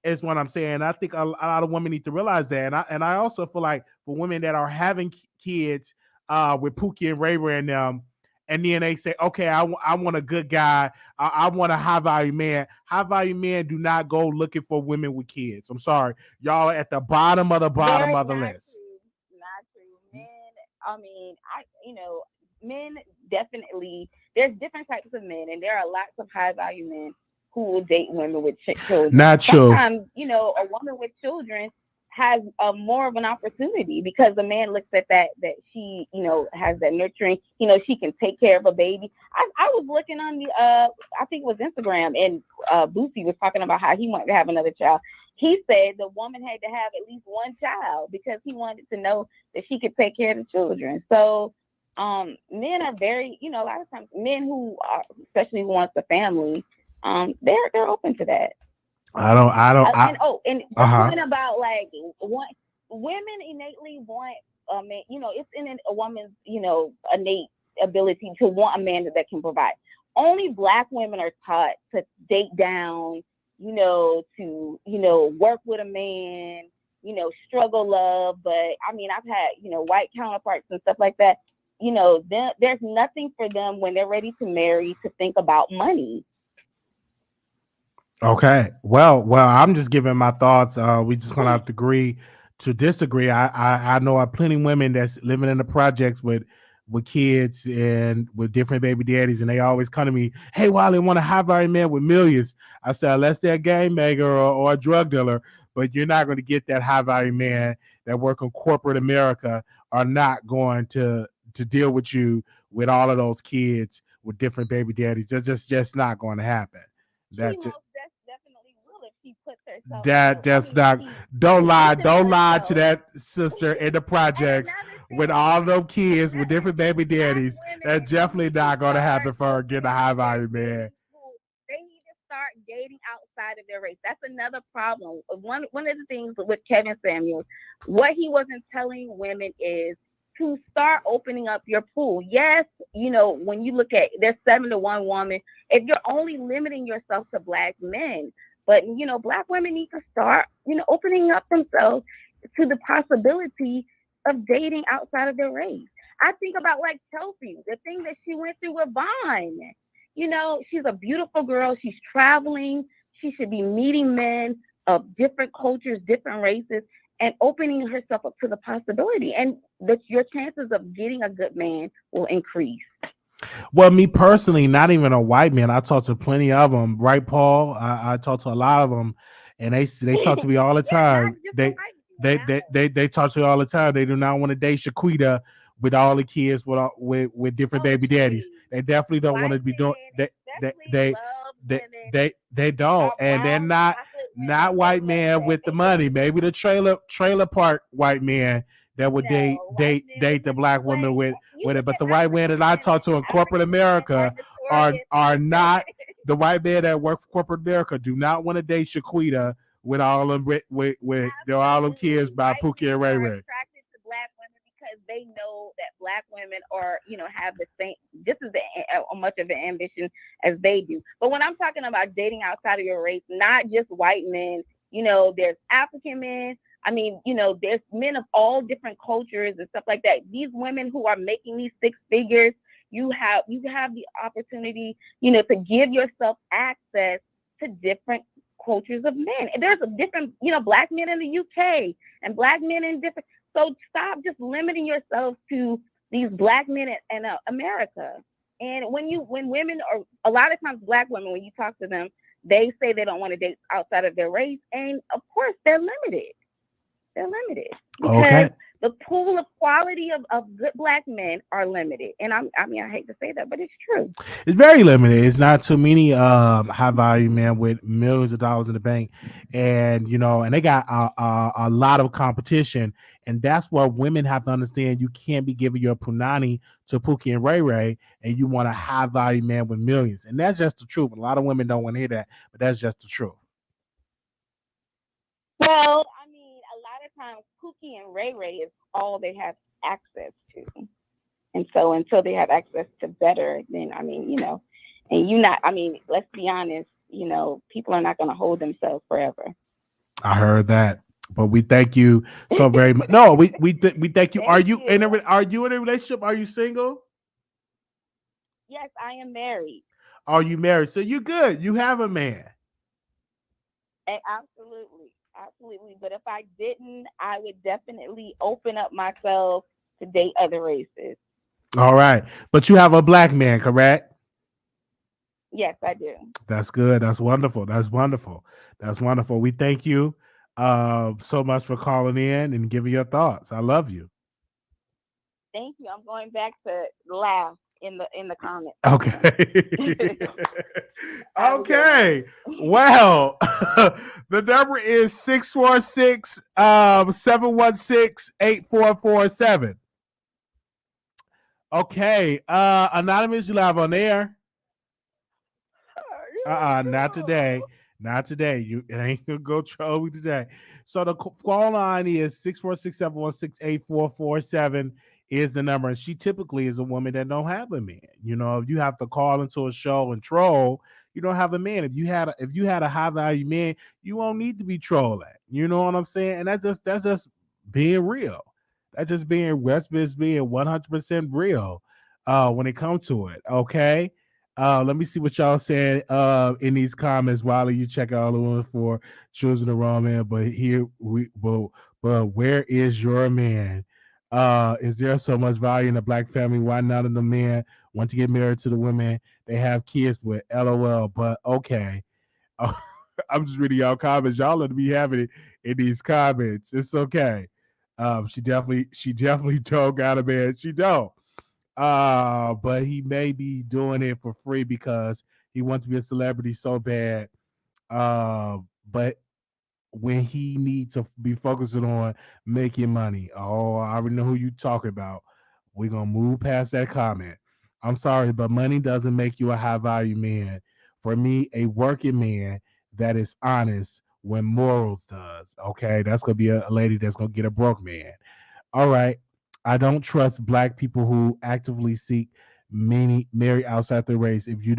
Is what I'm saying. I think a lot of women need to realize that, and I also feel like for women that are having kids with Pookie and Ray Ray and them, and then they say, okay, I want a good guy, I want a high value man. High value men do not go looking for women with kids. I'm sorry, y'all are at the bottom of the Very of the not list. true. Not true. Men, I mean, men definitely, there's different types of men, and there are lots of high value men who will date women with children. Not true. Sometimes, a woman with children has more of an opportunity because the man looks at that she, has that nurturing, she can take care of a baby. I was looking on the, I think it was Instagram, and Boosie was talking about how he wanted to have another child. He said the woman had to have at least one child because he wanted to know that she could take care of the children. So men are very, a lot of times men who are, especially who wants a family, they're open to that. And point about like women innately want a man, it's in a woman's, innate ability to want a man that can provide. Only Black women are taught to date down, to, work with a man, struggle love. But I mean, I've had, white counterparts and stuff like that. There's nothing for them when they're ready to marry to think about money. Okay. Well, I'm just giving my thoughts. We just gonna have to agree to disagree. I know of plenty of women that's living in the projects with kids and with different baby daddies, and they always come to me, hey, Wiley, want a high value man with millions. I said, unless they're a game maker or a drug dealer, but you're not going to get that high value man that work in corporate America are not going to deal with you with all of those kids with different baby daddies. That's just not going to happen. That's definitely will if she puts herself. That's not. Don't lie to that sister in the projects with all those kids with different baby daddies. That's definitely not going to happen for her getting a high value man. They need to start dating outside of their race. That's another problem. One of the things with Kevin Samuels, what he wasn't telling women is to start opening up your pool. Yes, when you look at there's 7 to 1 woman, if you're only limiting yourself to Black men, but Black women need to start, opening up themselves to the possibility of dating outside of their race. I think about like Chelsea, the thing that she went through with Vaughn. She's a beautiful girl. She's traveling. She should be meeting men of different cultures, different races, and opening herself up to the possibility, and that your chances of getting a good man will increase. Well, me personally, not even a white man. I talk to plenty of them, right, Paul? I talk to a lot of them, and they talk to me all the time. They talk to me all the time. They do not want to date Shaquita with all the kids with different baby daddies. They definitely don't want to be doing they don't, and they're not white man with the money. Maybe the trailer park white man that would date the Black woman with it. But the white man that I talk to in corporate America are not the white man that work for corporate America. Do not want to date Shaquita with all them with all them kids by Pookie and Ray Ray. Attracted to Black women because they know that Black women are have the same just as much of an ambition as they do. But when I'm talking about dating outside of your race, not just white men, there's African men. I mean, there's men of all different cultures and stuff like that. These women who are making these 6 figures, you have the opportunity, to give yourself access to different cultures of men. And there's a different, Black men in the UK and Black men in different. So stop just limiting yourself to these Black men in America. And when women are, a lot of times Black women, when you talk to them, they say they don't want to date outside of their race, and of course they're limited. They're limited because Okay. the pool of quality of good black men are limited. And I hate to say that, but it's true. It's very limited. It's not too many high value men with millions of dollars in the bank, and and they got a lot of competition, and that's where women have to understand you can't be giving your punani to Pookie and Ray Ray, and you want a high value man with millions, and that's just the truth. A lot of women don't want to hear that, but that's just the truth. Well, I mean, a lot of times Pookie and Ray Ray is all they have access to. And so until they have access to better, then let's be honest, people are not going to hold themselves forever. I heard that, but we thank you so very much. No, we thank you. Thank Are you you. in a relationship? Are you single? Yes, I am married. Are you married? So you good. You have a man. Absolutely. But if I didn't, I would definitely open up myself to date other races. All right. But you have a black man, correct? Yes, I do. That's good. That's wonderful. That's wonderful. That's wonderful. We thank you so much for calling in and giving your thoughts. I love you. Thank you. I'm going back to laugh in the comments. Okay. Okay. Well, the number is 646-716-8447. Okay. Anonymous, you live on air. Not today. Not today. You ain't gonna go troll me today. So the call line is 646-716-8447 is the number. And she typically is a woman that don't have a man. If you have to call into a show and troll, you don't have a man. If you had a high value man, you won't need to be trolling. You know what I'm saying? And that's just being real. That's just being 100% real when it comes to it. Okay. Let me see what y'all said in these comments. Wiley, you check out all the ones for choosing the wrong man, but but where is your man? Is there so much value in a black family? Why none of the men want to get married to the women they have kids with? LOL. But okay. I'm just reading y'all comments. Y'all let me have it in these comments. It's okay. She definitely don't got a man. She don't. But he may be doing it for free because he wants to be a celebrity so bad. But when he needs to be focusing on making money, I already know who you talking about. We're gonna move past that comment. I'm sorry, but money doesn't make you a high value man. For me, a working man that is honest when morals does. Okay, that's gonna be a lady that's gonna get a broke man. All right. I don't trust black people who actively seek marry outside the race. If you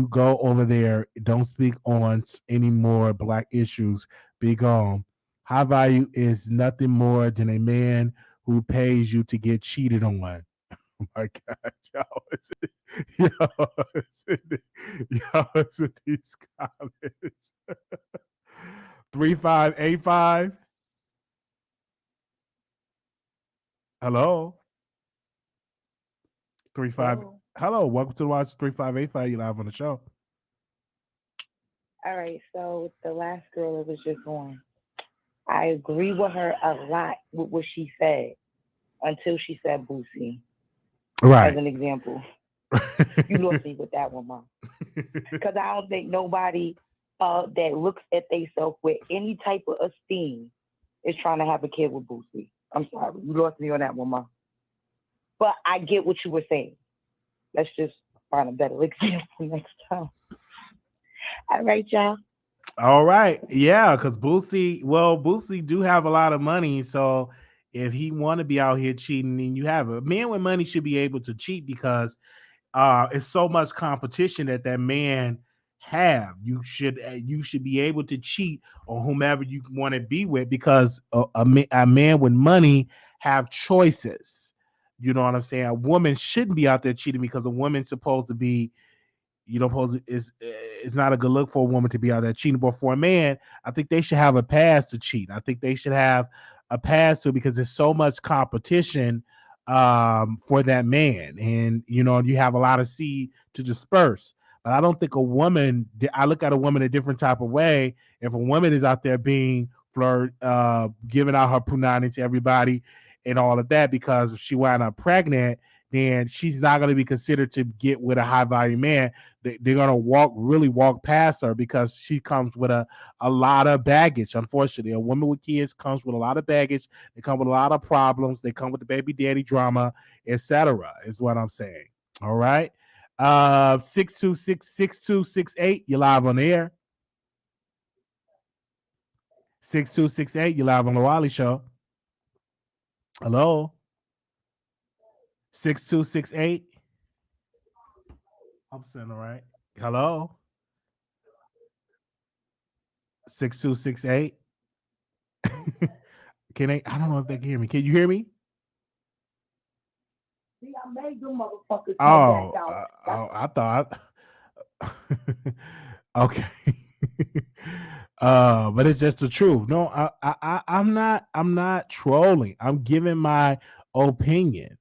go over there, don't speak on any more black issues. Be gone. High value is nothing more than a man who pays you to get cheated on. Oh my God, y'all, it's in these comments. 3585. Hello. 35. Hello. Welcome to the Watch 3585. You live on the show. All right. So the last girl that was just on, I agree with her a lot with what she said until she said Boosie. Right. As an example. You lost me with that one, Mom. Because I don't think nobody that looks at themselves with any type of esteem is trying to have a kid with Boosie. I'm sorry. You lost me on that one, Mom. But I get what you were saying. Let's just find a better example next time. All right, y'all. All right. Yeah, because Boosie do have a lot of money. So if he want to be out here cheating, then you have a man with money should be able to cheat because it's so much competition that man have. You should be able to cheat on whomever you want to be with because a man with money have choices. You know what I'm saying? A woman shouldn't be out there cheating because a woman's supposed to be, it's not a good look for a woman to be out there cheating. But for a man, I think they should have a pass to cheat. I think they should have a pass to because there's so much competition for that man, and you have a lot of seed to disperse. But I don't think a woman. I look at a woman a different type of way. If a woman is out there being giving out her punani to everybody and all of that, because if she wound up pregnant, then she's not going to be considered to get with a high value man. They're going to really walk past her because she comes with a lot of baggage. Unfortunately, a woman with kids comes with a lot of baggage. They come with a lot of problems. They come with the baby daddy drama, etc. Is what I'm saying. All right. 626-6268. You're live on the air. 6268. You're live on the Wiley Show. Hello. 6268. I'm saying all right. Hello. 6268. Can they? I don't know if they can hear me. Can you hear me? See, I made them motherfuckers Oh, come back out. I thought. Okay. But it's just the truth. No, I'm not trolling. I'm giving my opinion.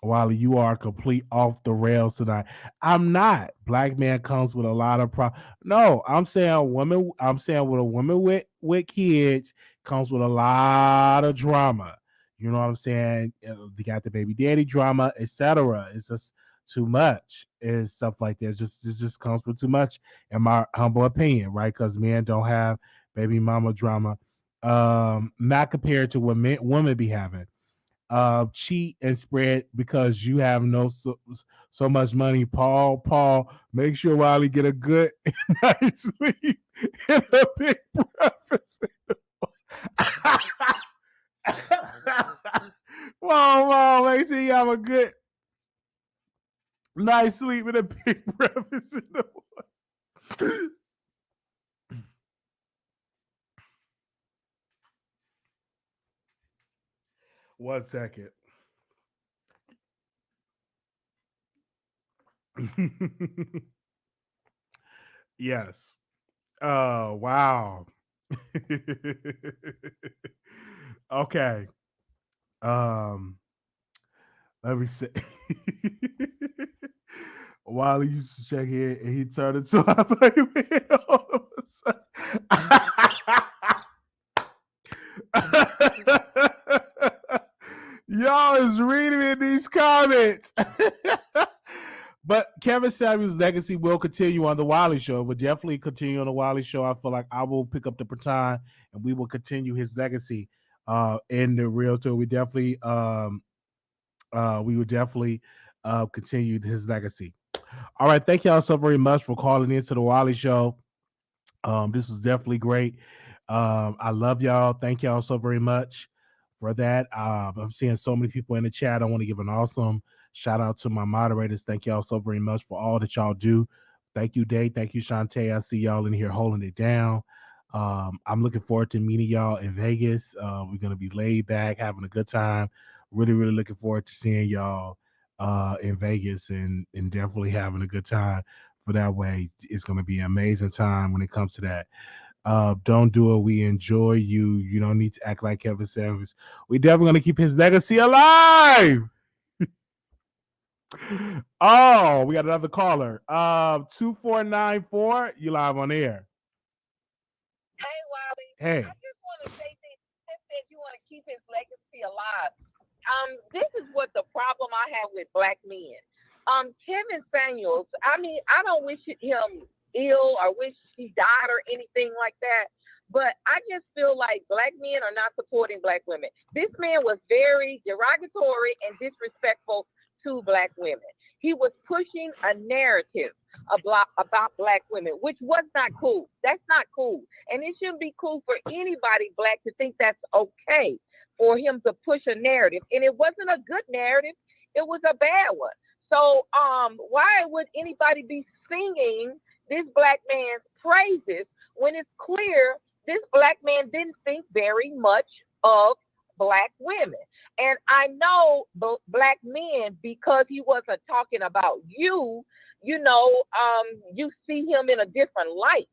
While you are complete off the rails tonight, I'm not. Black man comes with a lot of No, I'm saying women. I'm saying with a woman with kids comes with a lot of drama. You know what I'm saying? They got the baby daddy drama, etc. It's just too much and stuff like that. It just comes with too much, in my humble opinion, right? Because men don't have baby mama drama. Not compared to what women be having. Cheat and spread because you have so much money. Paul, make sure Wiley get a good night's sleep and a big breakfast. Whoa, make sure you have a good night's sleep and a big breakfast in the morning. 1 second. Yes. Oh, wow. Okay. Let me see. Wiley used to check in and he turned into a black man all of a sudden. Y'all is reading in these comments. But Kevin Samuels' legacy will continue on the Wiley Show. It will definitely continue on the Wiley Show. I feel like I will pick up the baton and we will continue his legacy in the real tour. We would definitely continue his legacy. All right, thank y'all so very much for calling into the Wiley Show. This was definitely great. I love y'all. Thank y'all so very much for that. I'm seeing so many people in the chat. I want to give an awesome shout out to my moderators. Thank y'all so very much for all that y'all do. Thank you, Dave. Thank you, Shantae. I see y'all in here holding it down. I'm looking forward to meeting y'all in Vegas. We're going to be laid back, having a good time. Really, really looking forward to seeing y'all in Vegas and definitely having a good time. For that way, it's going to be an amazing time when it comes to that. Don't do it. We enjoy you. You don't need to act like Kevin Samuels. We definitely going to keep his legacy alive. Oh, we got another caller. 2494. You live on air. Hey, Wiley. Hey. I just want to say that you want to keep his legacy alive. This is what the problem I have with black men. Kevin Samuels, I mean, I don't wish him ill or wish he died or anything like that, but I just feel like black men are not supporting black women. This man was very derogatory and disrespectful to black women. He was pushing a narrative about black women, which was not cool. That's not cool. And it shouldn't be cool for anybody black to think that's okay for him to push a narrative. And it wasn't a good narrative. It was a bad one. So why would anybody be singing this black man's praises when it's clear this black man didn't think very much of black women? And I know black men, because he wasn't talking about you see him in a different light.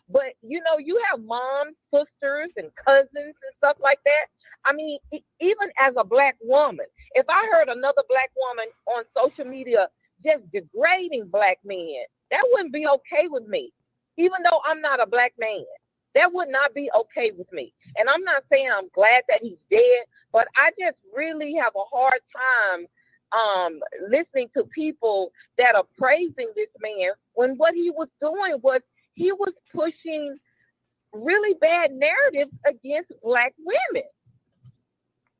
But, you have moms, sisters, and cousins and stuff like that. I mean, even as a black woman, if I heard another black woman on social media just degrading black men, That wouldn't be okay with me. Even though I'm not a black man, that would not be okay with me. And I'm not saying I'm glad that he's dead, but I just really have a hard time listening to people that are praising this man when what he was doing was he was pushing really bad narratives against black women.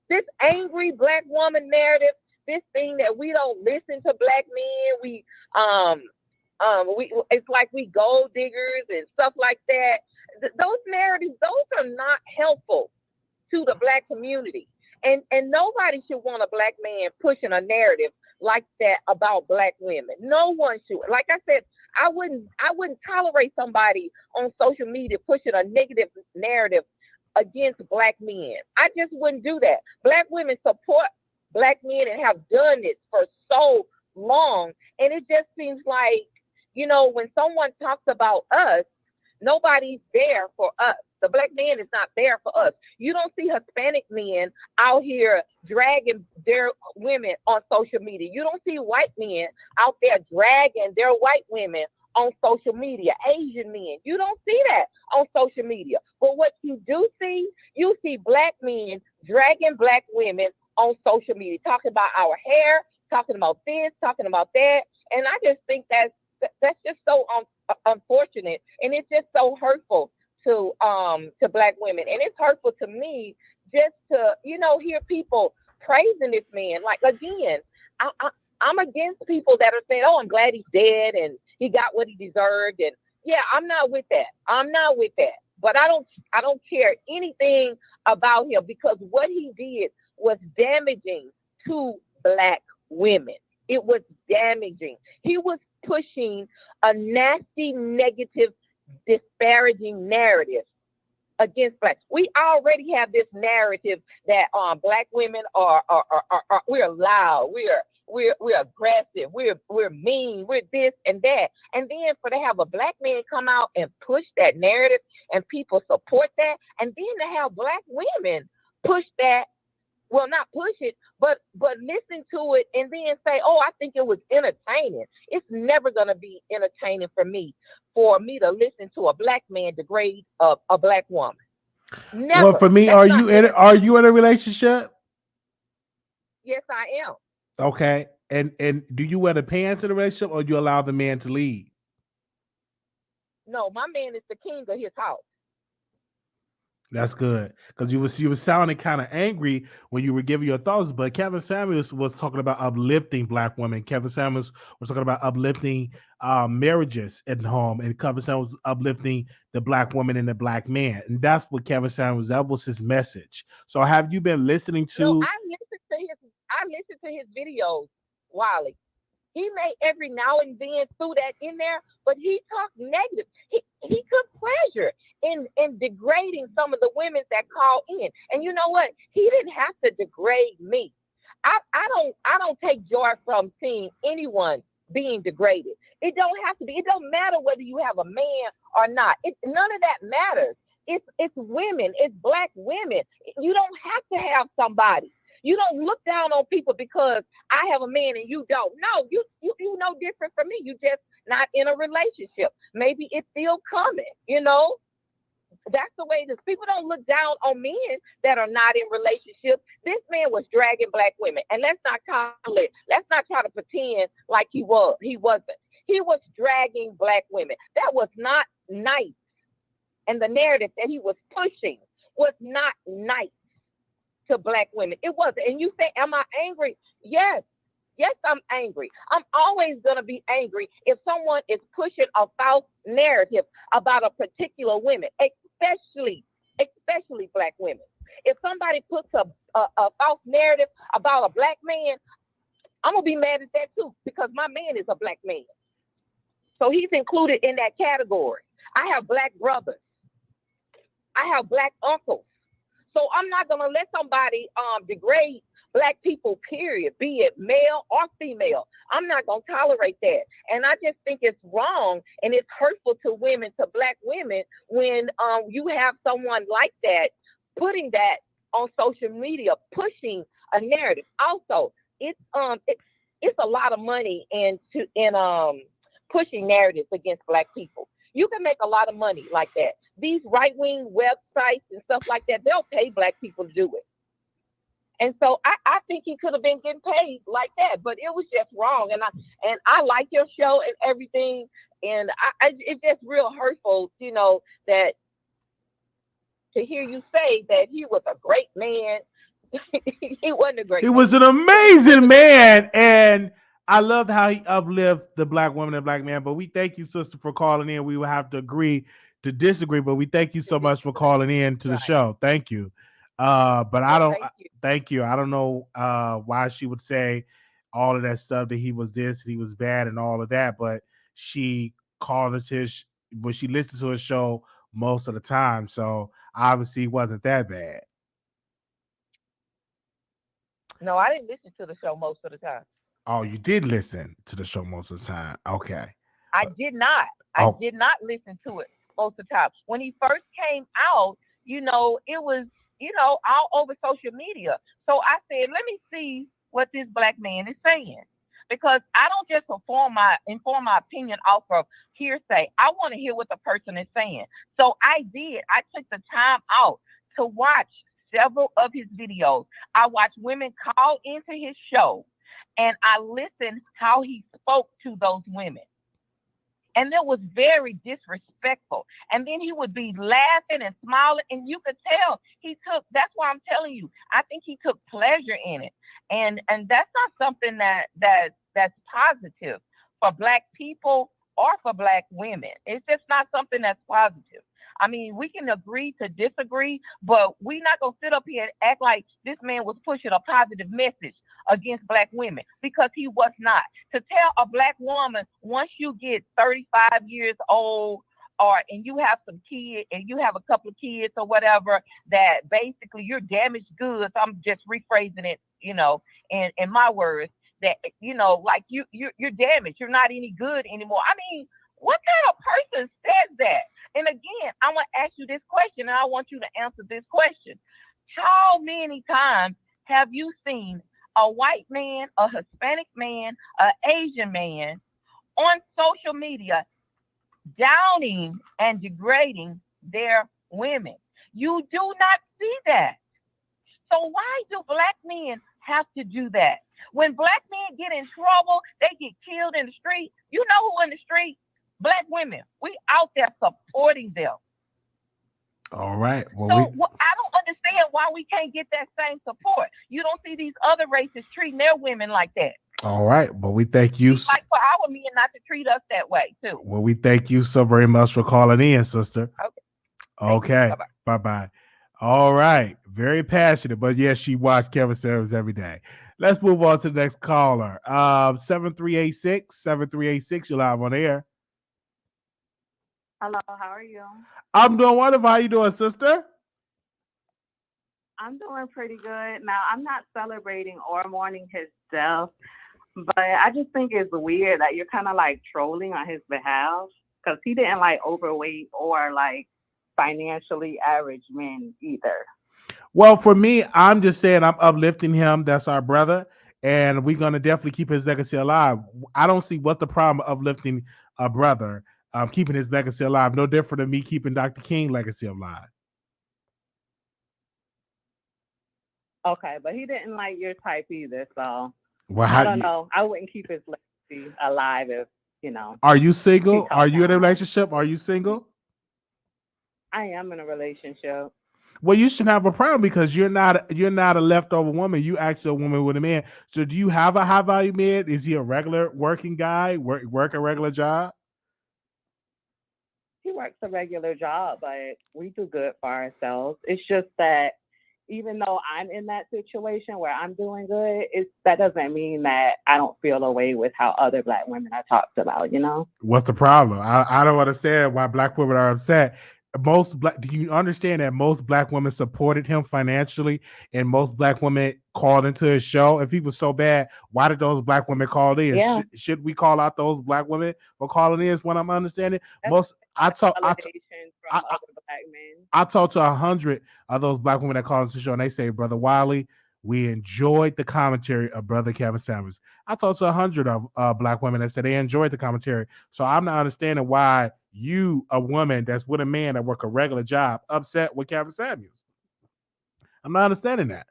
This angry black woman narrative, this thing that we don't listen to black men, we it's like we gold diggers and stuff like that. Those narratives, those are not helpful to the black community. And nobody should want a black man pushing a narrative like that about black women. No one should. Like I said, I wouldn't tolerate somebody on social media pushing a negative narrative against black men. I just wouldn't do that. Black women support black men and have done it for so long. And it just seems like, you know, when someone talks about us, nobody's there for us. The black man is not there for us. You don't see Hispanic men out here dragging their women on social media. You don't see white men out there dragging their white women on social media, Asian men. You don't see that on social media. But what you do see, you see black men dragging black women on social media, talking about our hair, talking about this, talking about that. And I just think that's just so unfortunate, and it's just so hurtful to black women, and it's hurtful to me just to, you know, hear people praising this man. Like, again, I'm against people that are saying, "Oh, I'm glad he's dead and he got what he deserved." And yeah, I'm not with that. I'm not with that. But I don't care anything about him, because what he did was damaging to black women. It was damaging. He was pushing a nasty, negative, disparaging narrative against blacks. We already have this narrative that black women are we're loud, we're aggressive, we're mean, we're this and that. And then for to have a black man come out and push that narrative and people support that, and then to have black women push that, well, not push it, but listen to it and then say, "Oh, I think it was entertaining." It's never going to be entertaining for me to listen to a black man degrade a black woman. Never. Well, for me, That's are not you in a relationship? Yes, I am. Okay. And do you wear the pants in the relationship, or you allow the man to lead? No, my man is the king of his house. That's good, because you were sounding kind of angry when you were giving your thoughts. But Kevin Samuels was talking about uplifting black women. Kevin Samuels was talking about uplifting marriages at home, and Kevin Samuels was uplifting the black woman and the black man. And that's what Kevin Samuels, that was his message. So have you been listening to? No, I listen to his videos, Wiley. He may every now and then threw that in there, but he talked negative. He took pleasure in degrading some of the women that call in. And you know what? He didn't have to degrade me. I don't take joy from seeing anyone being degraded. It don't have to be. It don't matter whether you have a man or not. None of that matters. It's women. It's black women. You don't have to have somebody. You don't look down on people because I have a man and you don't. No, you know different from me. You just not in a relationship. Maybe it's still coming, you know? That's the way it is. People don't look down on men that are not in relationships. This man was dragging black women. And let's not try to pretend like he was. He wasn't. He was dragging black women. That was not nice. And the narrative that he was pushing was not nice to black women. It wasn't. And you say, am I angry? Yes, I'm angry. I'm always going to be angry if someone is pushing a false narrative about a particular woman, especially black women. If somebody puts a false narrative about a black man, I'm going to be mad at that too, because my man is a black man. So he's included in that category. I have black brothers. I have black uncles. So I'm not going to let somebody degrade black people, period, be it male or female. I'm not going to tolerate that. And I just think it's wrong and it's hurtful to women, to black women, when you have someone like that putting that on social media, pushing a narrative. Also, it's a lot of money in pushing narratives against Black people. You can make a lot of money like that. These right-wing websites and stuff like that, they'll pay Black people to do it. And so I think he could have been getting paid like that, but it was just wrong. And I like your show and everything, and it's just real hurtful, that to hear you say that he was a great man. He wasn't a great He man. was an amazing man, and I loved how he uplifted the Black woman and Black man. But we thank you, sister, for calling in. We will have to agree to disagree, but we thank you so much for calling in to the show. Thank you. But I don't thank you. I don't know why she would say all of that stuff, that he was this, he was bad, and all of that. But she called us but she listened to his show most of the time, so obviously he wasn't that bad. No, I didn't listen to the show most of the time. Oh, you did listen to the show most of the time. Okay. I did not. I did not listen to it most of the time. When he first came out, it was, all over social media. So I said, let me see what this Black man is saying. Because I don't just inform my opinion off of hearsay. I want to hear what the person is saying. So I did. I took the time out to watch several of his videos. I watched women call into his show, and I listened how he spoke to those women. And it was very disrespectful. And then he would be laughing and smiling, and you could tell that's why I'm telling you, I think he took pleasure in it. And that's not something that's positive for Black people or for Black women. It's just not something that's positive. I mean, we can agree to disagree, but we're not going to sit up here and act like this man was pushing a positive message against Black women, because he was not. To tell a Black woman, once you get 35 years old, and you have some kids, and you have a couple of kids or whatever, that basically you're damaged goods. I'm just rephrasing it, in my words, that, like you're damaged. You're not any good anymore. I mean, what kind of person says that? And again, I want to ask you this question, and I want you to answer this question. How many times have you seen a white man, a Hispanic man, an Asian man on social media downing and degrading their women? You do not see that. So why do Black men have to do that? When Black men get in trouble, they get killed in the street. You know who in the street? Black women. We out there supporting them. All right. Well, I don't understand why we can't get that same support. You don't see these other races treating their women like that. All right. Well, we thank you. It's like for our men not to treat us that way, too. Well, we thank you so very much for calling in, sister. Okay. Bye-bye. All right. Very passionate. But yes, she watched Kevin Samuels every day. Let's move on to the next caller. 7386. You're live on air. Hello, how are you? I'm doing wonderful. How you doing, sister? I'm doing pretty good. Now, I'm not celebrating or mourning his death, but I just think it's weird that you're kind of like trolling on his behalf, because he didn't like overweight or like financially average men either. Well, for me, I'm just saying I'm uplifting him. That's our brother, and we're going to definitely keep his legacy alive. I don't see what the problem of uplifting a brother, keeping his legacy alive. No different than me keeping Dr. King's legacy alive. Okay, but he didn't like your type either, so well, I don't know. I wouldn't keep his legacy alive if, Are you single? Are you in a relationship? Are you single? I am in a relationship. Well, you shouldn't have a problem, because you're not a leftover woman. You actually a woman with a man. So do you have a high value man? Is he a regular working guy? Work a regular job? He works a regular job, but we do good for ourselves. It's just that even though I'm in that situation where I'm doing good, that doesn't mean that I don't feel away with how other Black women are talked about, What's the problem? I don't understand why Black women are upset. Do you understand that most Black women supported him financially, and most Black women called into his show? If he was so bad, why did those Black women call in? Yeah. Should we call out those Black women for calling in? Is what I'm understanding. I talked to 100 of those Black women that call into the show, and they say, Brother Wiley, We enjoyed the commentary of Brother Kevin Samuels. I talked to 100 of black women that said they enjoyed the commentary. So I'm not understanding why you, a woman that's with a man that work a regular job, upset with Kevin Samuels. I'm not understanding that.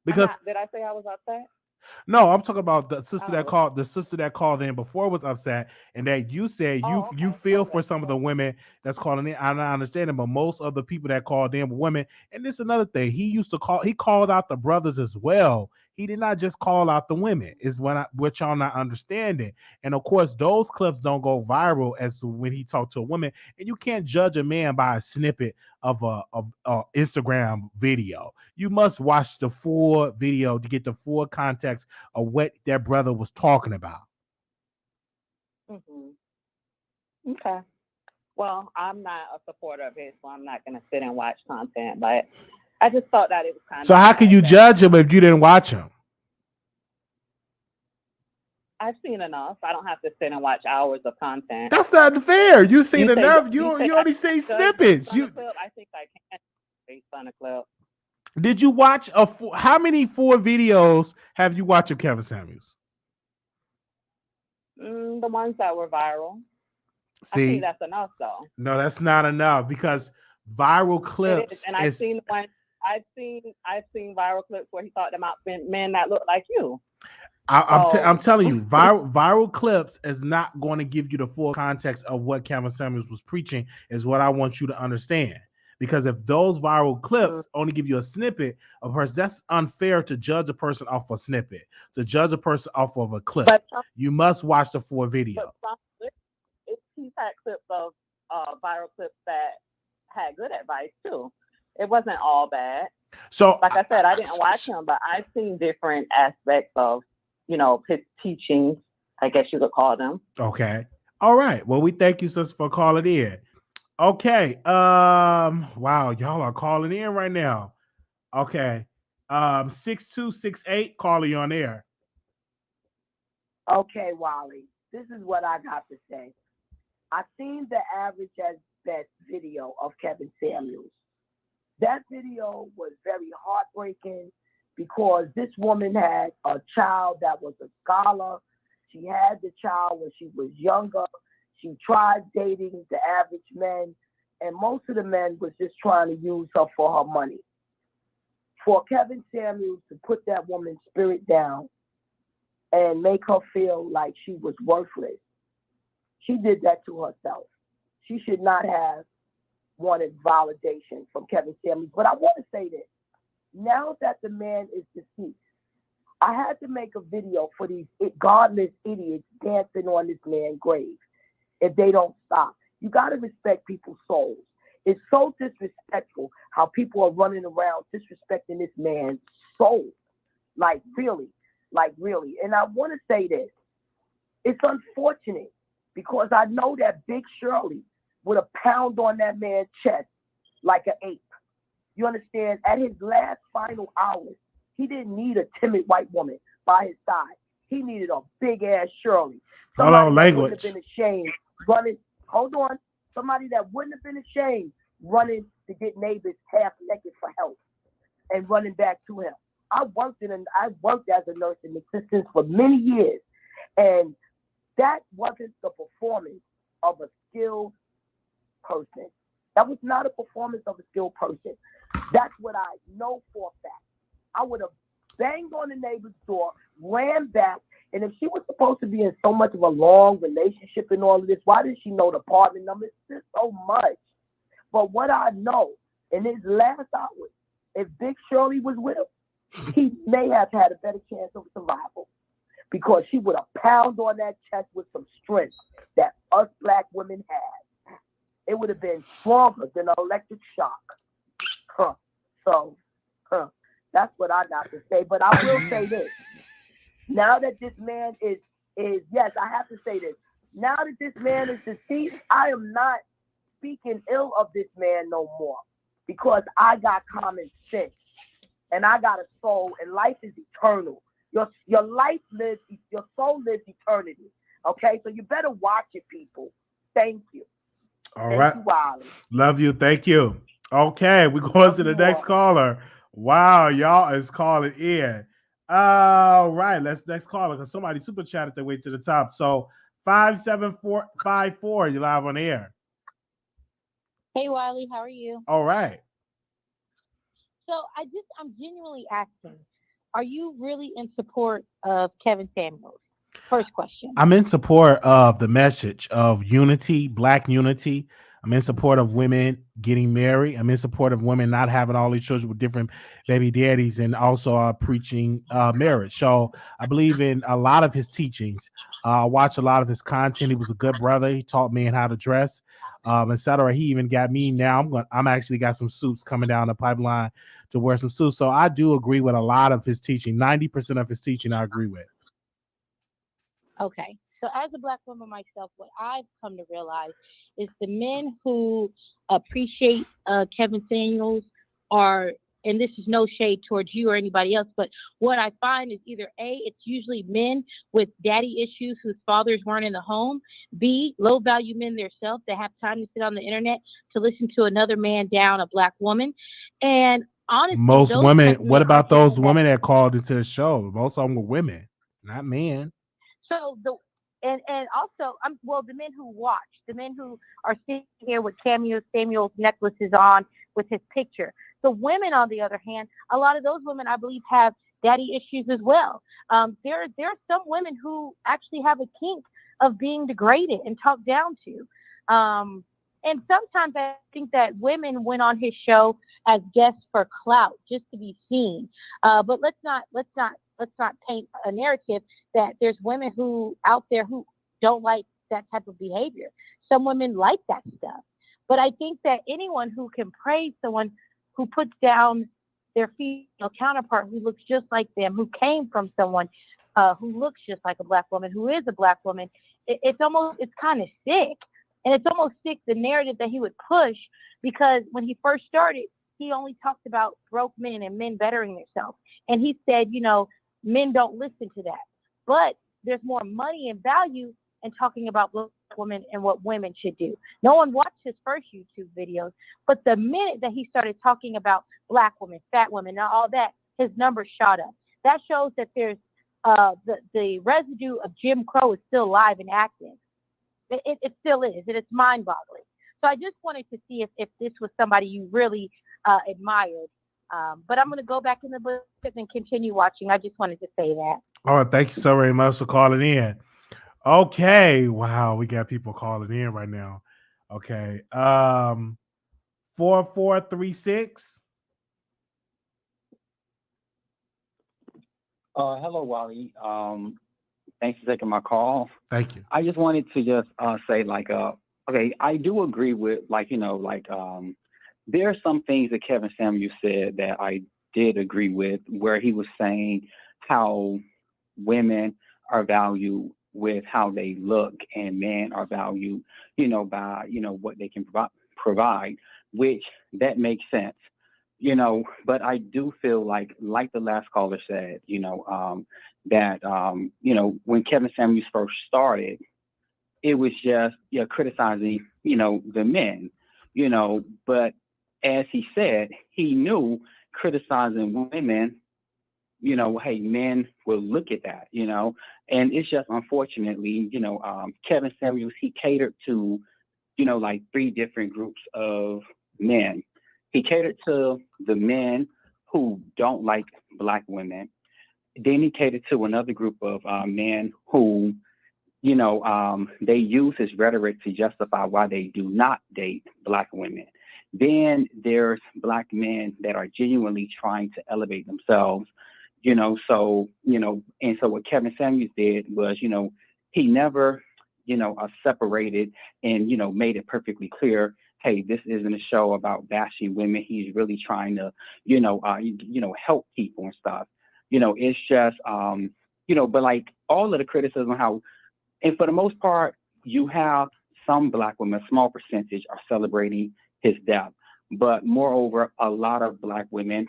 Because did I say I was upset? no, I'm talking about the sister that called in before was upset, and that you said you feel for some of the women that's calling in. I'm not understanding, but most of the people that called in were women. And this is another thing. He called out the brothers as well. He did not just call out the women, is what y'all not understanding. And of course, those clips don't go viral as to when he talked to a woman. And you can't judge a man by a snippet of a Instagram video. You must watch the full video to get the full context of what their brother was talking about. Mm-hmm. Okay. Well, I'm not a supporter of his, so I'm not going to sit and watch content, but I just thought that it was kind of. So how can you judge him if you didn't watch him? I've seen enough. I don't have to sit and watch hours of content. That's not fair. You've seen enough. You only see snippets. I think I can based on a clip. Did you watch how many 4 videos have you watched of Kevin Samuels? The ones that were viral. See, I think that's enough, though. No, that's not enough because viral clips. And I've seen viral clips where he talked about men that look like you. I'm telling you, viral clips is not going to give you the full context of what Kevin Samuels was preaching. Is what I want you to understand. Because if those viral clips only give you a snippet of a person, that's unfair to judge a person off a snippet, to judge a person off of a clip. You must watch the full video. He's had clips of viral clips that had good advice too. It wasn't all bad. So, like I said, I didn't watch him, but I've seen different aspects of, his teachings, I guess you could call them. Okay. All right. Well, we thank you, sister, for calling in. Okay. Wow, y'all are calling in right now. Okay. 6268, calling you on air. Okay, Wiley. This is what I got to say. I seen the Average as Best video of Kevin Samuels. That video was very heartbreaking because this woman had a child that was a scholar. She had the child when she was younger. She tried dating the average men, and most of the men was just trying to use her for her money. For Kevin Samuels to put that woman's spirit down and make her feel like she was worthless, she did that to herself. She should not have wanted validation from Kevin Samuels. But I want to say this. Now that the man is deceased, I had to make a video for these godless idiots dancing on this man's grave. If they don't stop, you got to respect people's souls. It's so disrespectful how people are running around disrespecting this man's soul. Like really. And I want to say this. It's unfortunate because I know that Big Shirley would have pounded on that man's chest like an ape. You understand? At his last final hours, he didn't need a timid white woman by his side. He needed a big ass Shirley. Somebody that wouldn't have been ashamed running. Hold on. Somebody that wouldn't have been ashamed running to get neighbors half naked for help and running back to him. I worked as a nursing assistant for many years, and that wasn't the performance of a skilled person. That was not a performance of a skilled person. That's what I know for a fact. I would have banged on the neighbor's door, ran back, and if she was supposed to be in so much of a long relationship and all of this, why did she know the apartment number? It's just so much. But what I know, in his last hours, if Big Shirley was with him, he may have had a better chance of survival because she would have pounded on that chest with some strength that us black women had. It would have been stronger than an electric shock. That's what I got to say. But I will say this. Now that this man is yes, I have to say this. Now that this man is deceased, I am not speaking ill of this man no more because I got common sense and I got a soul and life is eternal. Your soul lives eternity. Okay, so you better watch it, people. Thank you. All right. Love you. Thank you. Okay, we're going to the next caller. Wow, y'all is calling in. All right, let's next caller because somebody super chatted their way to the top. So 57454, you live on air. Hey Wiley, how are you? All right. So I'm genuinely asking, are you really in support of Kevin Samuels? First question. I'm in support of the message of unity, black unity. I'm in support of women getting married. I'm in support of women not having all these children with different baby daddies, and also preaching marriage. So I believe in a lot of his teachings. I watch a lot of his content. He was a good brother. He taught me how to dress, etc. He even got me now. I'm actually got some suits coming down the pipeline to wear some suits. So I do agree with a lot of his teaching. 90% of his teaching I agree with. Okay. So as a black woman myself, what I've come to realize is the men who appreciate Kevin Samuels are, and this is no shade towards you or anybody else, but what I find is either A, it's usually men with daddy issues whose fathers weren't in the home, B, low value men themselves that have time to sit on the internet to listen to another man down a black woman. And honestly, Most women, what about those women women that called into the show? Most of them were women, not men. So and also the men who watch, the men who are sitting here with Samuel's necklaces on with his picture. The women, on the other hand, a lot of those women I believe have daddy issues as well. There are some women who actually have a kink of being degraded and talked down to. And sometimes I think that women went on his show as guests for clout, just to be seen. But let's not paint a narrative that there's women who out there who don't like that type of behavior. Some women like that stuff. But I think that anyone who can praise someone who puts down their female counterpart who looks just like them, who came from someone who looks just like a black woman, who is a black woman, it's kind of sick. And it's almost sick, the narrative that he would push, because when he first started, he only talked about broke men and men bettering themselves. And he said, men don't listen to that. But there's more money and value in talking about black women and what women should do. No one watched his first YouTube videos, but the minute that he started talking about black women, fat women, and all that, his numbers shot up. That shows that there's the residue of Jim Crow is still alive and active. It still is, and it's mind-boggling. So I just wanted to see if this was somebody you really admired. But I'm going to go back in the book and continue watching. I just wanted to say that. All right, thank you so very much for calling in. Okay, wow, we got people calling in right now. Okay, 4436. Hello, Wally. Thanks for taking my call. Thank you. I just wanted to just say, okay, I do agree with, there are some things that Kevin Samuels said that I did agree with, where he was saying how women are valued with how they look and men are valued, by, what they can provide, which that makes sense, but I do feel like the last caller said, that, when Kevin Samuels first started, it was just criticizing, the men, but as he said, he knew criticizing women, hey, men will look at that, and it's just unfortunately, Kevin Samuels, he catered to, three different groups of men. He catered to the men who don't like black women. Then he catered to another group of men who, they use his rhetoric to justify why they do not date black women. Then there's black men that are genuinely trying to elevate themselves, and so what Kevin Samuels did was, he never, separated and, made it perfectly clear, hey, this isn't a show about bashing women. He's really trying to, help people and stuff. It's just, but like all of the criticism, and for the most part, you have some black women, a small percentage are celebrating his death. But moreover, a lot of black women,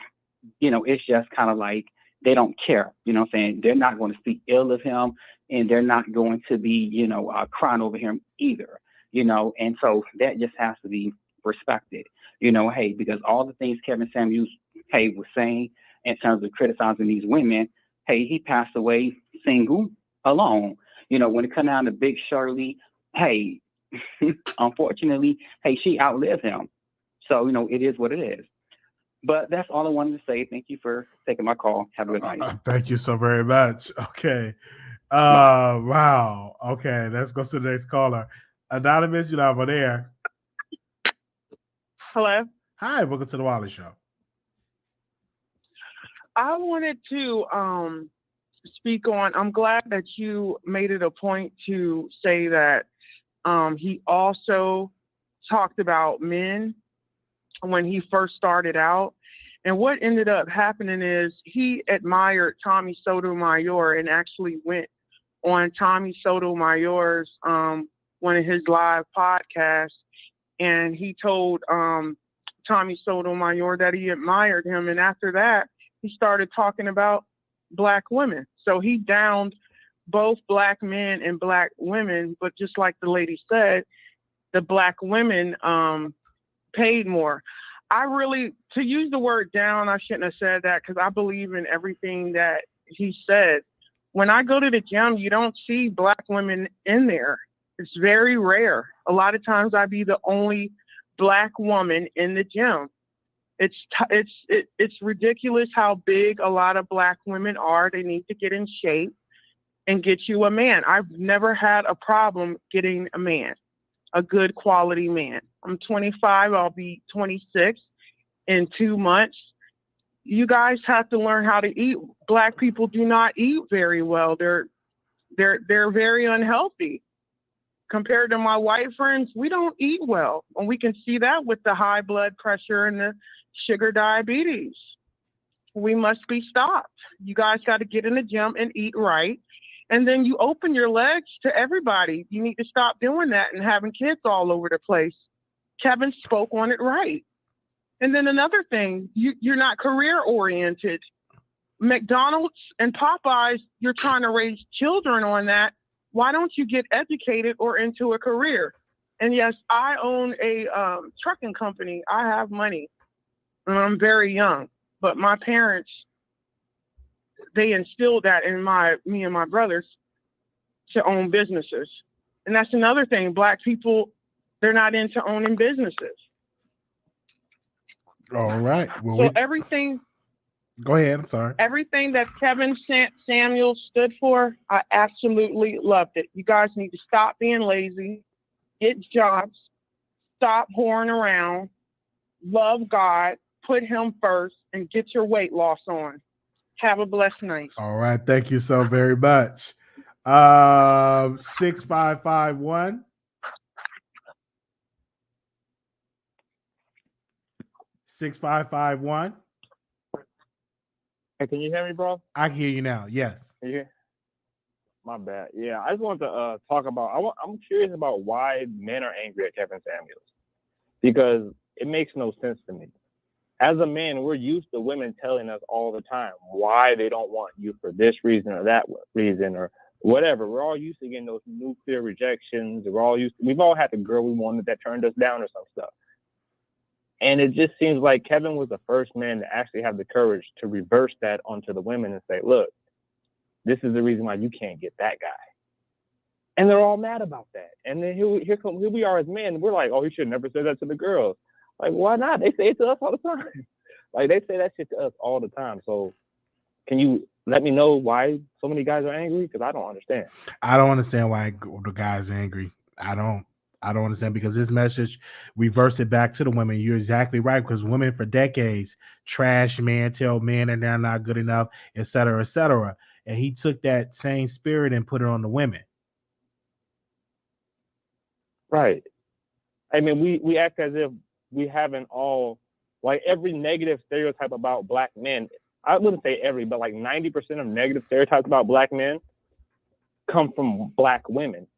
it's just kind of like they don't care. You know what I'm saying? They're not going to speak ill of him, and they're not going to be, crying over him either. And so that just has to be respected. Hey, because all the things Kevin Samuels hey, was saying in terms of criticizing these women, hey, he passed away single, alone. You know, when it come down to Big Shirley, hey, unfortunately, hey, she outlived him. So, you know, it is what it is. But that's all I wanted to say. Thank you for taking my call. Have a good night. Thank you so very much. Okay. Wow. Okay, let's go to the next caller. Anonymous, you're over there. Hello. Hi, welcome to the Wiley Show. I wanted to speak on. I'm glad that you made it a point to say that he also talked about men when he first started out. And what ended up happening is he admired Tommy Sotomayor and actually went on Tommy Sotomayor's one of his live podcasts, and he told Tommy Sotomayor that he admired him. And after that, he started talking about black women. So he downed both black men and black women, but just like the lady said, the black women paid more. To use the word down, I shouldn't have said that because I believe in everything that he said. When I go to the gym, you don't see black women in there. It's very rare. A lot of times I be the only black woman in the gym. It's ridiculous how big a lot of black women are. They need to get in shape and get you a man. I've never had a problem getting a man, a good quality man. I'm 25. I'll be 26 in 2 months. You guys have to learn how to eat. Black people do not eat very well. They're very unhealthy. Compared to my white friends, we don't eat well. And we can see that with the high blood pressure and the sugar diabetes. We must be stopped. You guys got to get in the gym and eat right. And then you open your legs to everybody. You need to stop doing that and having kids all over the place. Kevin spoke on it right. And then another thing, you're not career oriented. McDonald's and Popeyes, you're trying to raise children on that. Why don't you get educated or into a career? And yes, I own a trucking company. I have money and I'm very young, but my parents, they instilled that in me and my brothers to own businesses. And that's another thing. Black people, they're not into owning businesses. All right. Well, so everything. Go ahead. I'm sorry. Everything that Kevin Samuels stood for, I absolutely loved it. You guys need to stop being lazy, get jobs, stop whoring around, love God, put him first, and get your weight loss on. Have a blessed night. All right. Thank you so very much. 6551. 6551. Hey, can you hear me, bro? I can hear you now. Yes. Can you hear? My bad. Yeah, I just wanted to talk about. I'm curious about why men are angry at Kevin Samuels, because it makes no sense to me. As a man, we're used to women telling us all the time why they don't want you for this reason or that reason or whatever. We're all used to getting those nuclear rejections. We've all had the girl we wanted that turned us down or some stuff. And it just seems like Kevin was the first man to actually have the courage to reverse that onto the women and say, look, this is the reason why you can't get that guy. And they're all mad about that. And then here we are as men. We're like, oh, he should never say that to the girls. Like, why not? They say it to us all the time. Like, they say that shit to us all the time. So can you let me know why so many guys are angry? Because I don't understand. I don't understand why the guy's angry. I don't understand, because this message reversed it back to the women. You're exactly right, because women for decades trash men, tell men that they're not good enough, et cetera, et cetera. And he took that same spirit and put it on the women. Right. I mean, we act as if we haven't all, like, every negative stereotype about black men. I wouldn't say every, but like 90% of negative stereotypes about black men come from black women,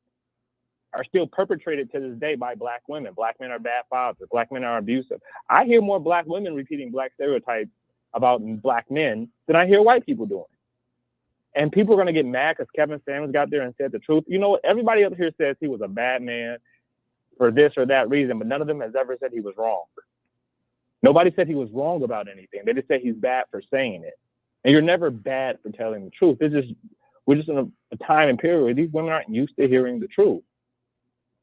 are still perpetrated to this day by black women. Black men are bad fathers. Black men are abusive. I hear more black women repeating black stereotypes about black men than I hear white people doing. And people are going to get mad because Kevin Samuels got there and said the truth. You know what? Everybody up here says he was a bad man for this or that reason, but none of them has ever said he was wrong. Nobody said he was wrong about anything. They just said he's bad for saying it. And you're never bad for telling the truth. We're just in a time and period where these women aren't used to hearing the truth.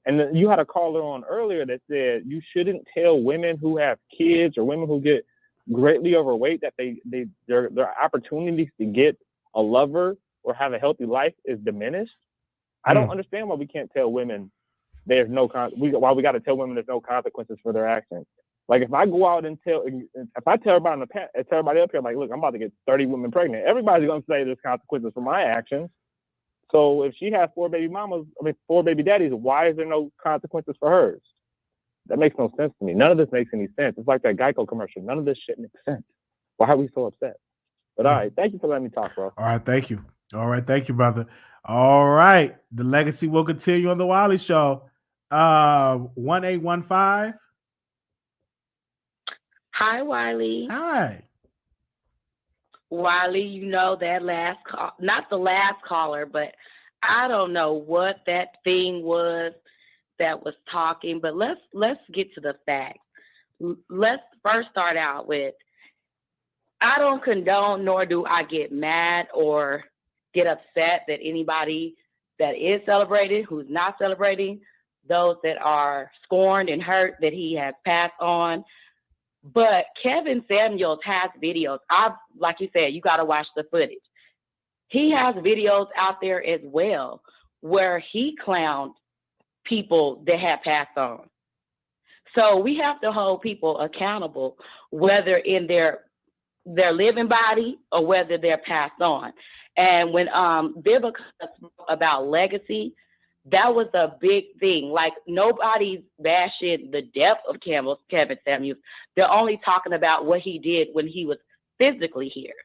And then you had a caller on earlier that said you shouldn't tell women who have kids or women who get greatly overweight that their opportunities to get a lover or have a healthy life is diminished. I don't understand why we can't tell women why we got to tell women there's no consequences for their actions. Like if I go out and if I tell everybody up here, like, look, I'm about to get 30 women pregnant, everybody's going to say there's consequences for my actions. So if she has 4 baby daddies, why is there no consequences for hers? That makes no sense to me. None of this makes any sense. It's like that Geico commercial. None of this shit makes sense. Why are we so upset? But all right, thank you for letting me talk, bro. All right, thank you. All right, thank you, brother. All right, the legacy will continue on the Wiley Show. 1815. Hi, Wiley. Hi. Wiley, you know that last call, not the last caller, but I don't know what that thing was that was talking, but let's get to the facts. Let's first start out with, I don't condone nor do I get mad or get upset that anybody that is celebrated, who's not celebrating, those that are scorned and hurt that he has passed on. But Kevin Samuels has videos. Like you said, you got to watch the footage. He has videos out there as well where he clowned people that have passed on. So we have to hold people accountable, whether in their living body or whether they're passed on. And when Vivica spoke about legacy, that was a big thing. Like, nobody's bashing the depth of Kevin Samuels. They're only talking about what he did when he was physically here.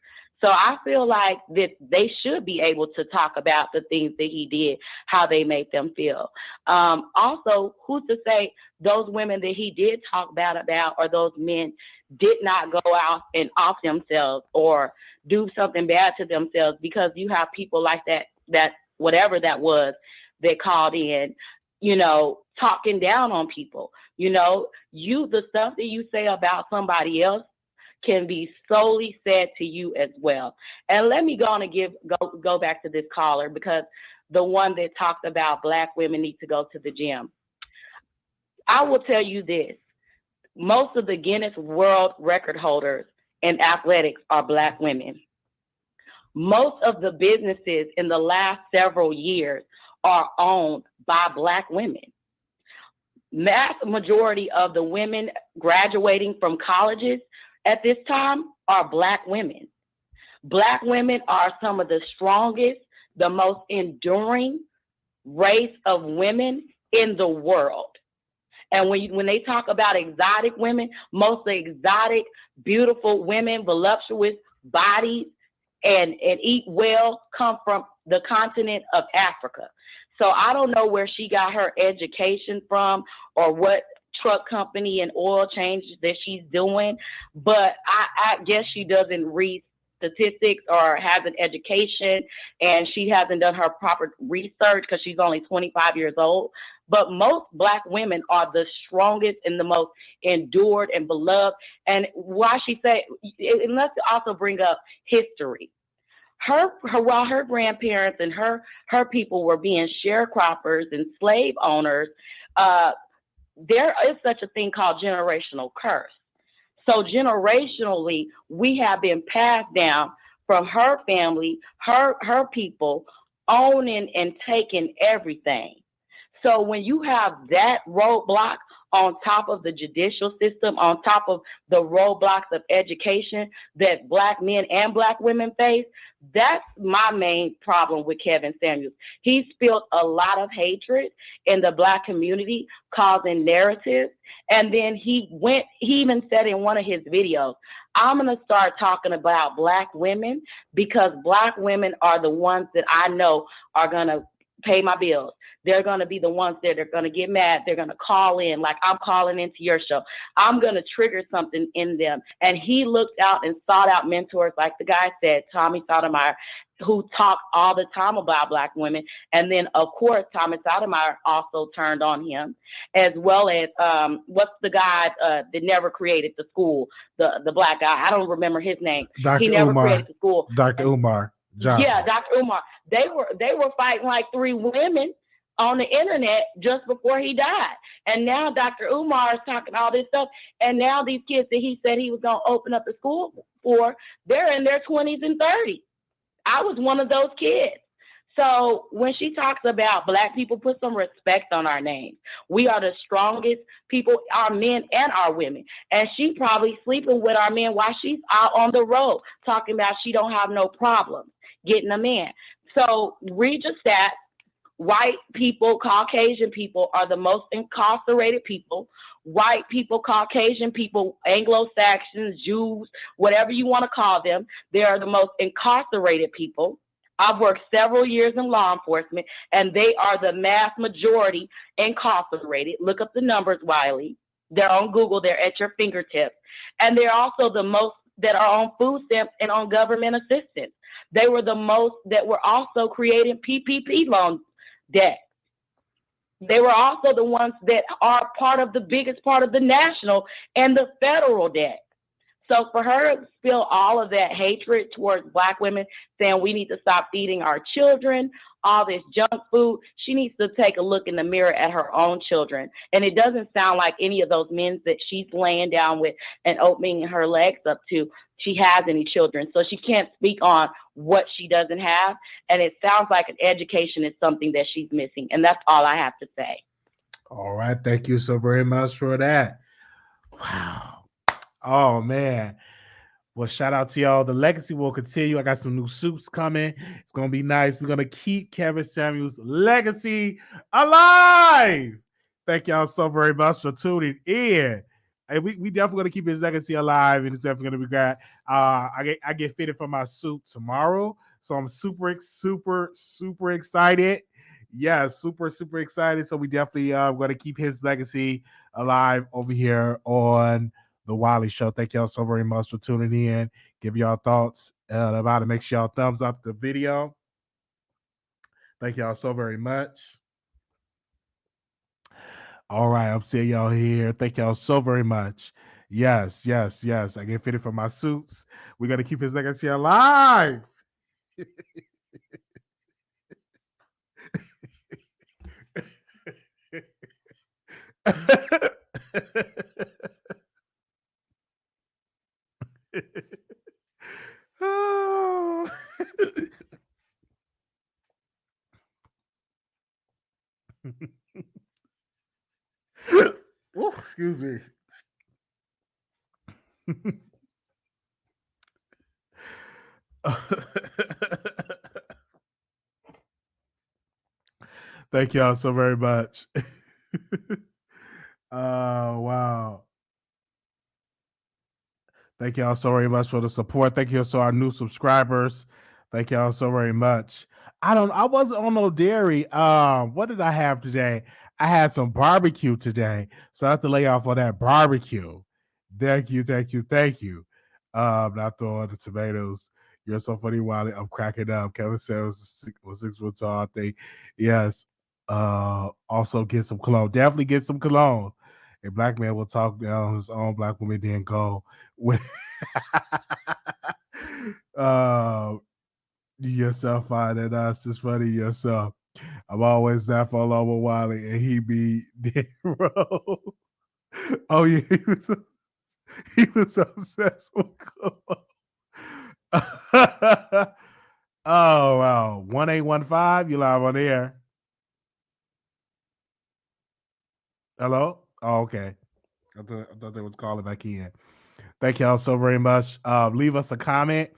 So I feel like that they should be able to talk about the things that he did, how they made them feel. Also, who's to say those women that he did talk bad about or those men did not go out and off themselves or do something bad to themselves, because you have people like that whatever that was, that called in, talking down on people. The stuff that you say about somebody else can be solely said to you as well. And let me go on and go back to this caller, because the one that talked about Black women need to go to the gym. I will tell you this. Most of the Guinness World Record holders in athletics are Black women. Most of the businesses in the last several years are owned by Black women. Mass majority of the women graduating from colleges at this time are Black women. Black women are some of the strongest, the most enduring race of women in the world. And when they talk about exotic women, most of the exotic, beautiful women, voluptuous bodies, and eat well come from the continent of Africa. So I don't know where she got her education from or what truck company and oil change that she's doing, but I guess she doesn't read statistics or has an education, and she hasn't done her proper research because she's only 25 years old. But most Black women are the strongest and the most endured and beloved. And why she say, and let's also bring up history. While her grandparents and her people were being sharecroppers and slave owners, there is such a thing called generational curse. So generationally, we have been passed down from her family, her people, owning and taking everything. So when you have that roadblock on top of the judicial system, on top of the roadblocks of education that Black men and Black women face, that's my main problem with Kevin Samuels. He spilled a lot of hatred in the Black community, causing narratives. And then he even said in one of his videos, I'm going to start talking about Black women, because Black women are the ones that I know are going to pay my bills. They're going to be the ones that are going to get mad. They're going to call in like I'm calling into your show. I'm going to trigger something in them. And he looked out and sought out mentors, like the guy said, Tommy Sotomayor, who talked all the time about Black women. And then, of course, Tommy Sotomayor also turned on him, as well as what's the guy that never created the school, the Black guy. I don't remember his name. Dr. He never Umar. created the school. Dr. Umar Johnson. Yeah, Dr. Umar. They were fighting like 3 women on the internet just before he died. And now Dr. Umar is talking all this stuff. And now these kids that he said he was going to open up the school for, they're in their 20s and 30s. I was one of those kids. So when she talks about Black people, put some respect on our names. We are the strongest people, our men and our women. And she probably sleeping with our men while she's out on the road talking about she don't have no problems getting a man. So read your stats. White people, Caucasian people are the most incarcerated people. White people, Caucasian people, Anglo-Saxons, Jews, whatever you want to call them, they are the most incarcerated people. I've worked several years in law enforcement, and they are the mass majority incarcerated. Look up the numbers, Wiley. They're on Google. They're at your fingertips. And they're also the most that are on food stamps and on government assistance. They were the most that were also creating PPP loan debt. They were also the ones that are part of the biggest part of the national and the federal debt. So for her to spill all of that hatred towards Black women, saying we need to stop feeding our children, all this junk food, she needs to take a look in the mirror at her own children. And it doesn't sound like any of those men that she's laying down with and opening her legs up to, she has any children. So she can't speak on what she doesn't have. And it sounds like an education is something that she's missing. And that's all I have to say. All right. Thank you so very much for that. Wow. Oh, man. Well, shout out to y'all. The legacy will continue. I got some new suits coming. It's going to be nice. We're going to keep Kevin Samuels' legacy alive. Thank y'all so very much for tuning in. And we definitely going to keep his legacy alive, and it's definitely going to be great. I get fitted for my suit tomorrow, so I'm super excited. Yeah, super excited. So we definitely going to keep his legacy alive over here on the Wiley Show. Thank y'all so very much for tuning in. Give y'all thoughts about it. Make sure y'all thumbs up the video. Thank y'all so very much. All right, I'm seeing y'all here. Thank y'all so very much. Yes. I get fitted for my suits. We're going to keep his legacy alive. Oh. Oh, excuse me. Thank y'all so very much. Wow. Thank y'all so very much for the support. Thank you to our new subscribers. Thank y'all so very much. I wasn't on no dairy. What did I have today? I had some barbecue today, so I have to lay off on that barbecue. Thank you. Not throwing the tomatoes. You're so funny, Wiley. I'm cracking up. Kevin said was 6 foot tall. I think, yes. Also get some cologne. Definitely get some cologne. A Black man will talk down his own Black woman, then go with yourself fine and us. It's funny yourself. I'm always that all over Wiley, and he be dead row. Oh yeah, he was obsessed with cologne. Oh wow, 1815. You live on the air. Hello. Oh, okay. I thought they was calling back in. Thank y'all so very much. Leave us a comment.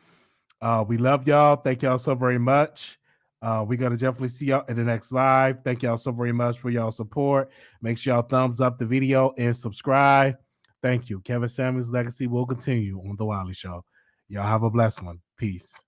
We love y'all. Thank y'all so very much. We're going to definitely see y'all in the next live. Thank y'all so very much for y'all support. Make sure y'all thumbs up the video and subscribe. Thank you. Kevin Samuels' legacy will continue on The Wiley Show. Y'all have a blessed one. Peace.